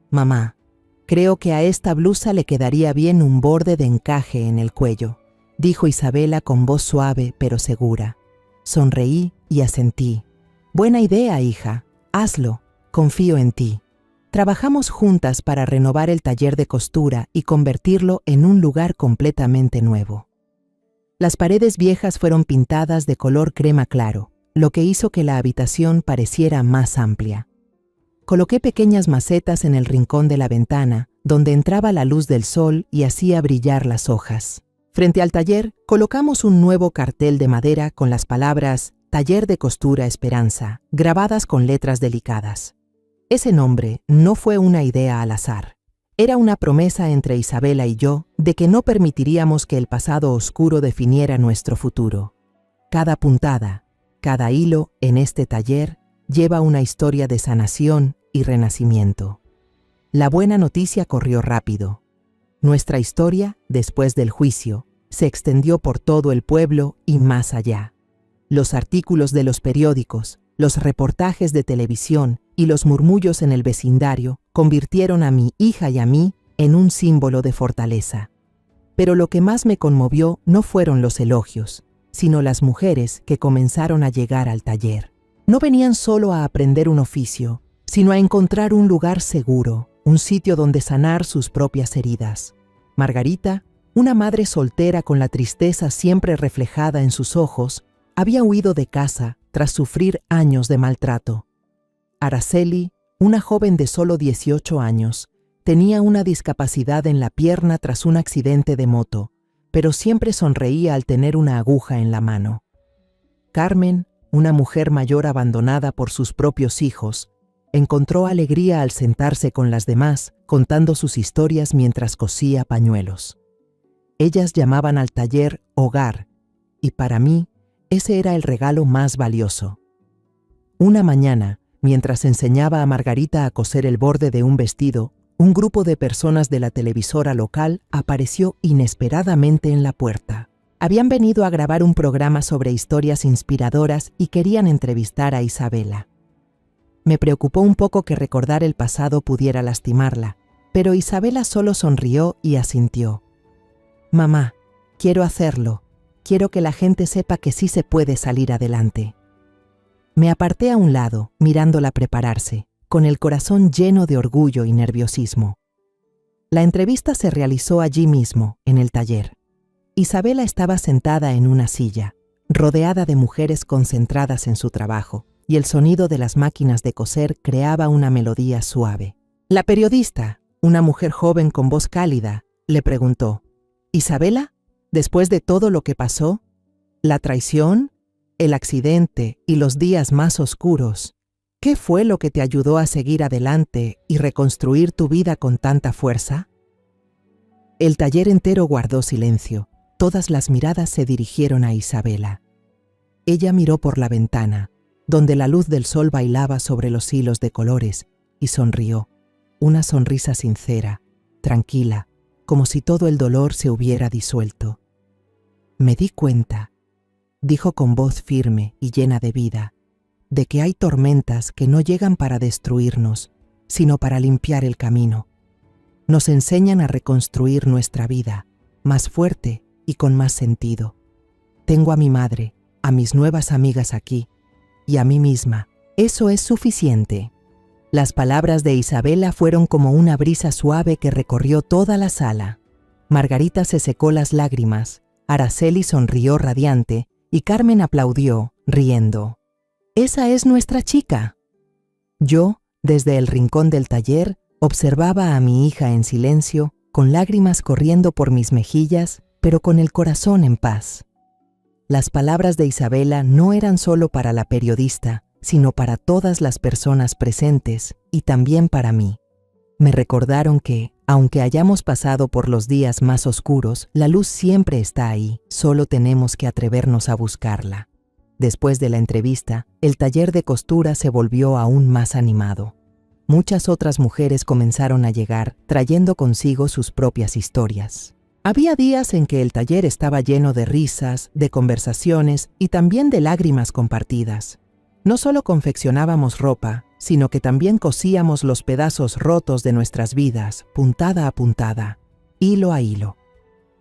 «Mamá, creo que a esta blusa le quedaría bien un borde de encaje en el cuello», dijo Isabela con voz suave pero segura. Sonreí y asentí. «Buena idea, hija. Hazlo. Confío en ti». Trabajamos juntas para renovar el taller de costura y convertirlo en un lugar completamente nuevo. Las paredes viejas fueron pintadas de color crema claro, lo que hizo que la habitación pareciera más amplia. Coloqué pequeñas macetas en el rincón de la ventana, donde entraba la luz del sol y hacía brillar las hojas. Frente al taller, colocamos un nuevo cartel de madera con las palabras «Taller de Costura Esperanza», grabadas con letras delicadas. Ese nombre no fue una idea al azar. Era una promesa entre Isabela y yo de que no permitiríamos que el pasado oscuro definiera nuestro futuro. Cada puntada, cada hilo en este taller lleva una historia de sanación y renacimiento. La buena noticia corrió rápido. Nuestra historia, después del juicio, se extendió por todo el pueblo y más allá. Los artículos de los periódicos, los reportajes de televisión y los murmullos en el vecindario convirtieron a mi hija y a mí en un símbolo de fortaleza. Pero lo que más me conmovió no fueron los elogios, sino las mujeres que comenzaron a llegar al taller. No venían solo a aprender un oficio, sino a encontrar un lugar seguro, un sitio donde sanar sus propias heridas. Margarita, una madre soltera con la tristeza siempre reflejada en sus ojos, había huido de casa tras sufrir años de maltrato. Araceli, una joven de solo 18 años, tenía una discapacidad en la pierna tras un accidente de moto, pero siempre sonreía al tener una aguja en la mano. Carmen, una mujer mayor abandonada por sus propios hijos, encontró alegría al sentarse con las demás, contando sus historias mientras cosía pañuelos. Ellas llamaban al taller hogar, y para mí ese era el regalo más valioso. Una mañana, mientras enseñaba a Margarita a coser el borde de un vestido, un grupo de personas de la televisora local apareció inesperadamente en la puerta. Habían venido a grabar un programa sobre historias inspiradoras y querían entrevistar a Isabela. Me preocupó un poco que recordar el pasado pudiera lastimarla, pero Isabela solo sonrió y asintió. «Mamá, quiero hacerlo. Quiero que la gente sepa que sí se puede salir adelante». Me aparté a un lado, mirándola prepararse, con el corazón lleno de orgullo y nerviosismo. La entrevista se realizó allí mismo, en el taller. Isabela estaba sentada en una silla, rodeada de mujeres concentradas en su trabajo, y el sonido de las máquinas de coser creaba una melodía suave. La periodista, una mujer joven con voz cálida, le preguntó: «Isabela, después de todo lo que pasó, la traición, el accidente y los días más oscuros, ¿qué fue lo que te ayudó a seguir adelante y reconstruir tu vida con tanta fuerza?». El taller entero guardó silencio. Todas las miradas se dirigieron a Isabela. Ella miró por la ventana, donde la luz del sol bailaba sobre los hilos de colores, y sonrió, una sonrisa sincera, tranquila, como si todo el dolor se hubiera disuelto. «Me di cuenta», dijo con voz firme y llena de vida, «de que hay tormentas que no llegan para destruirnos, sino para limpiar el camino. Nos enseñan a reconstruir nuestra vida, más fuerte y con más sentido. Tengo a mi madre, a mis nuevas amigas aquí, y a mí misma. Eso es suficiente». Las palabras de Isabela fueron como una brisa suave que recorrió toda la sala. Margarita se secó las lágrimas, Araceli sonrió radiante y Carmen aplaudió, riendo. «Esa es nuestra chica». Yo, desde el rincón del taller, observaba a mi hija en silencio, con lágrimas corriendo por mis mejillas, pero con el corazón en paz. Las palabras de Isabela no eran solo para la periodista, sino para todas las personas presentes y también para mí. Me recordaron que, aunque hayamos pasado por los días más oscuros, la luz siempre está ahí, solo tenemos que atrevernos a buscarla. Después de la entrevista, el taller de costura se volvió aún más animado. Muchas otras mujeres comenzaron a llegar, trayendo consigo sus propias historias. Había días en que el taller estaba lleno de risas, de conversaciones y también de lágrimas compartidas. No solo confeccionábamos ropa, sino que también cosíamos los pedazos rotos de nuestras vidas, puntada a puntada, hilo a hilo.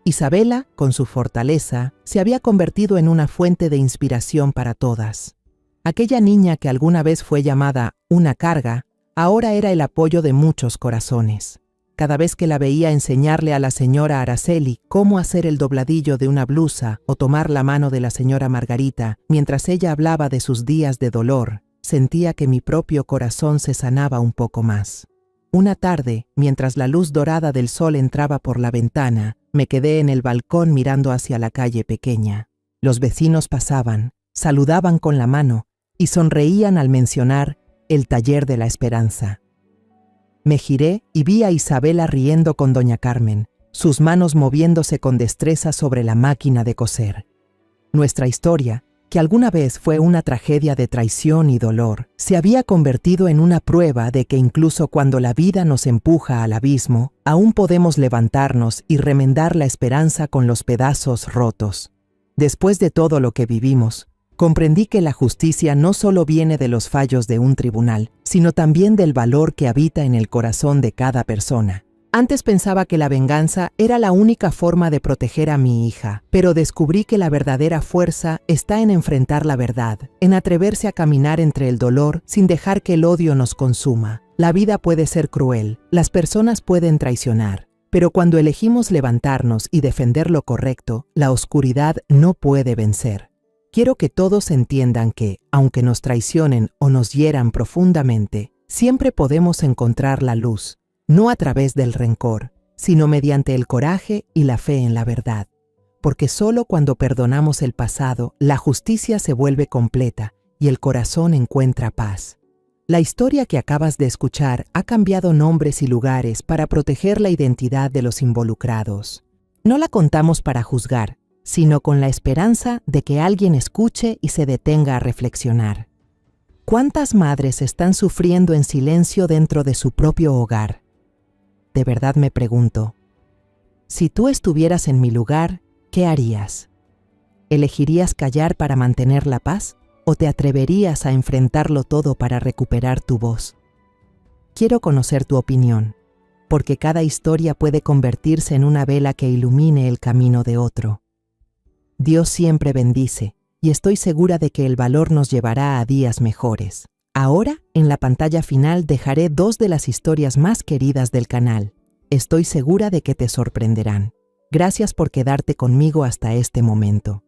Isabela, con su fortaleza, se había convertido en una fuente de inspiración para todas. Aquella niña que alguna vez fue llamada una carga, ahora era el apoyo de muchos corazones. Cada vez que la veía enseñarle a la señora Araceli cómo hacer el dobladillo de una blusa o tomar la mano de la señora Margarita mientras ella hablaba de sus días de dolor, sentía que mi propio corazón se sanaba un poco más. Una tarde, mientras la luz dorada del sol entraba por la ventana, me quedé en el balcón mirando hacia la calle pequeña. Los vecinos pasaban, saludaban con la mano y sonreían al mencionar el taller de la esperanza. Me giré y vi a Isabela riendo con doña Carmen, sus manos moviéndose con destreza sobre la máquina de coser. Nuestra historia, que alguna vez fue una tragedia de traición y dolor, se había convertido en una prueba de que incluso cuando la vida nos empuja al abismo, aún podemos levantarnos y remendar la esperanza con los pedazos rotos. Después de todo lo que vivimos, comprendí que la justicia no solo viene de los fallos de un tribunal, sino también del valor que habita en el corazón de cada persona. Antes pensaba que la venganza era la única forma de proteger a mi hija, pero descubrí que la verdadera fuerza está en enfrentar la verdad, en atreverse a caminar entre el dolor sin dejar que el odio nos consuma. La vida puede ser cruel, las personas pueden traicionar, pero cuando elegimos levantarnos y defender lo correcto, la oscuridad no puede vencer. Quiero que todos entiendan que, aunque nos traicionen o nos hieran profundamente, siempre podemos encontrar la luz, no a través del rencor, sino mediante el coraje y la fe en la verdad. Porque solo cuando perdonamos el pasado, la justicia se vuelve completa y el corazón encuentra paz. La historia que acabas de escuchar ha cambiado nombres y lugares para proteger la identidad de los involucrados. No la contamos para juzgar, sino con la esperanza de que alguien escuche y se detenga a reflexionar. ¿Cuántas madres están sufriendo en silencio dentro de su propio hogar? De verdad me pregunto, si tú estuvieras en mi lugar, ¿qué harías? ¿Elegirías callar para mantener la paz o te atreverías a enfrentarlo todo para recuperar tu voz? Quiero conocer tu opinión, porque cada historia puede convertirse en una vela que ilumine el camino de otro. Dios siempre bendice, y estoy segura de que el valor nos llevará a días mejores. Ahora, en la pantalla final dejaré 2 de las historias más queridas del canal. Estoy segura de que te sorprenderán. Gracias por quedarte conmigo hasta este momento.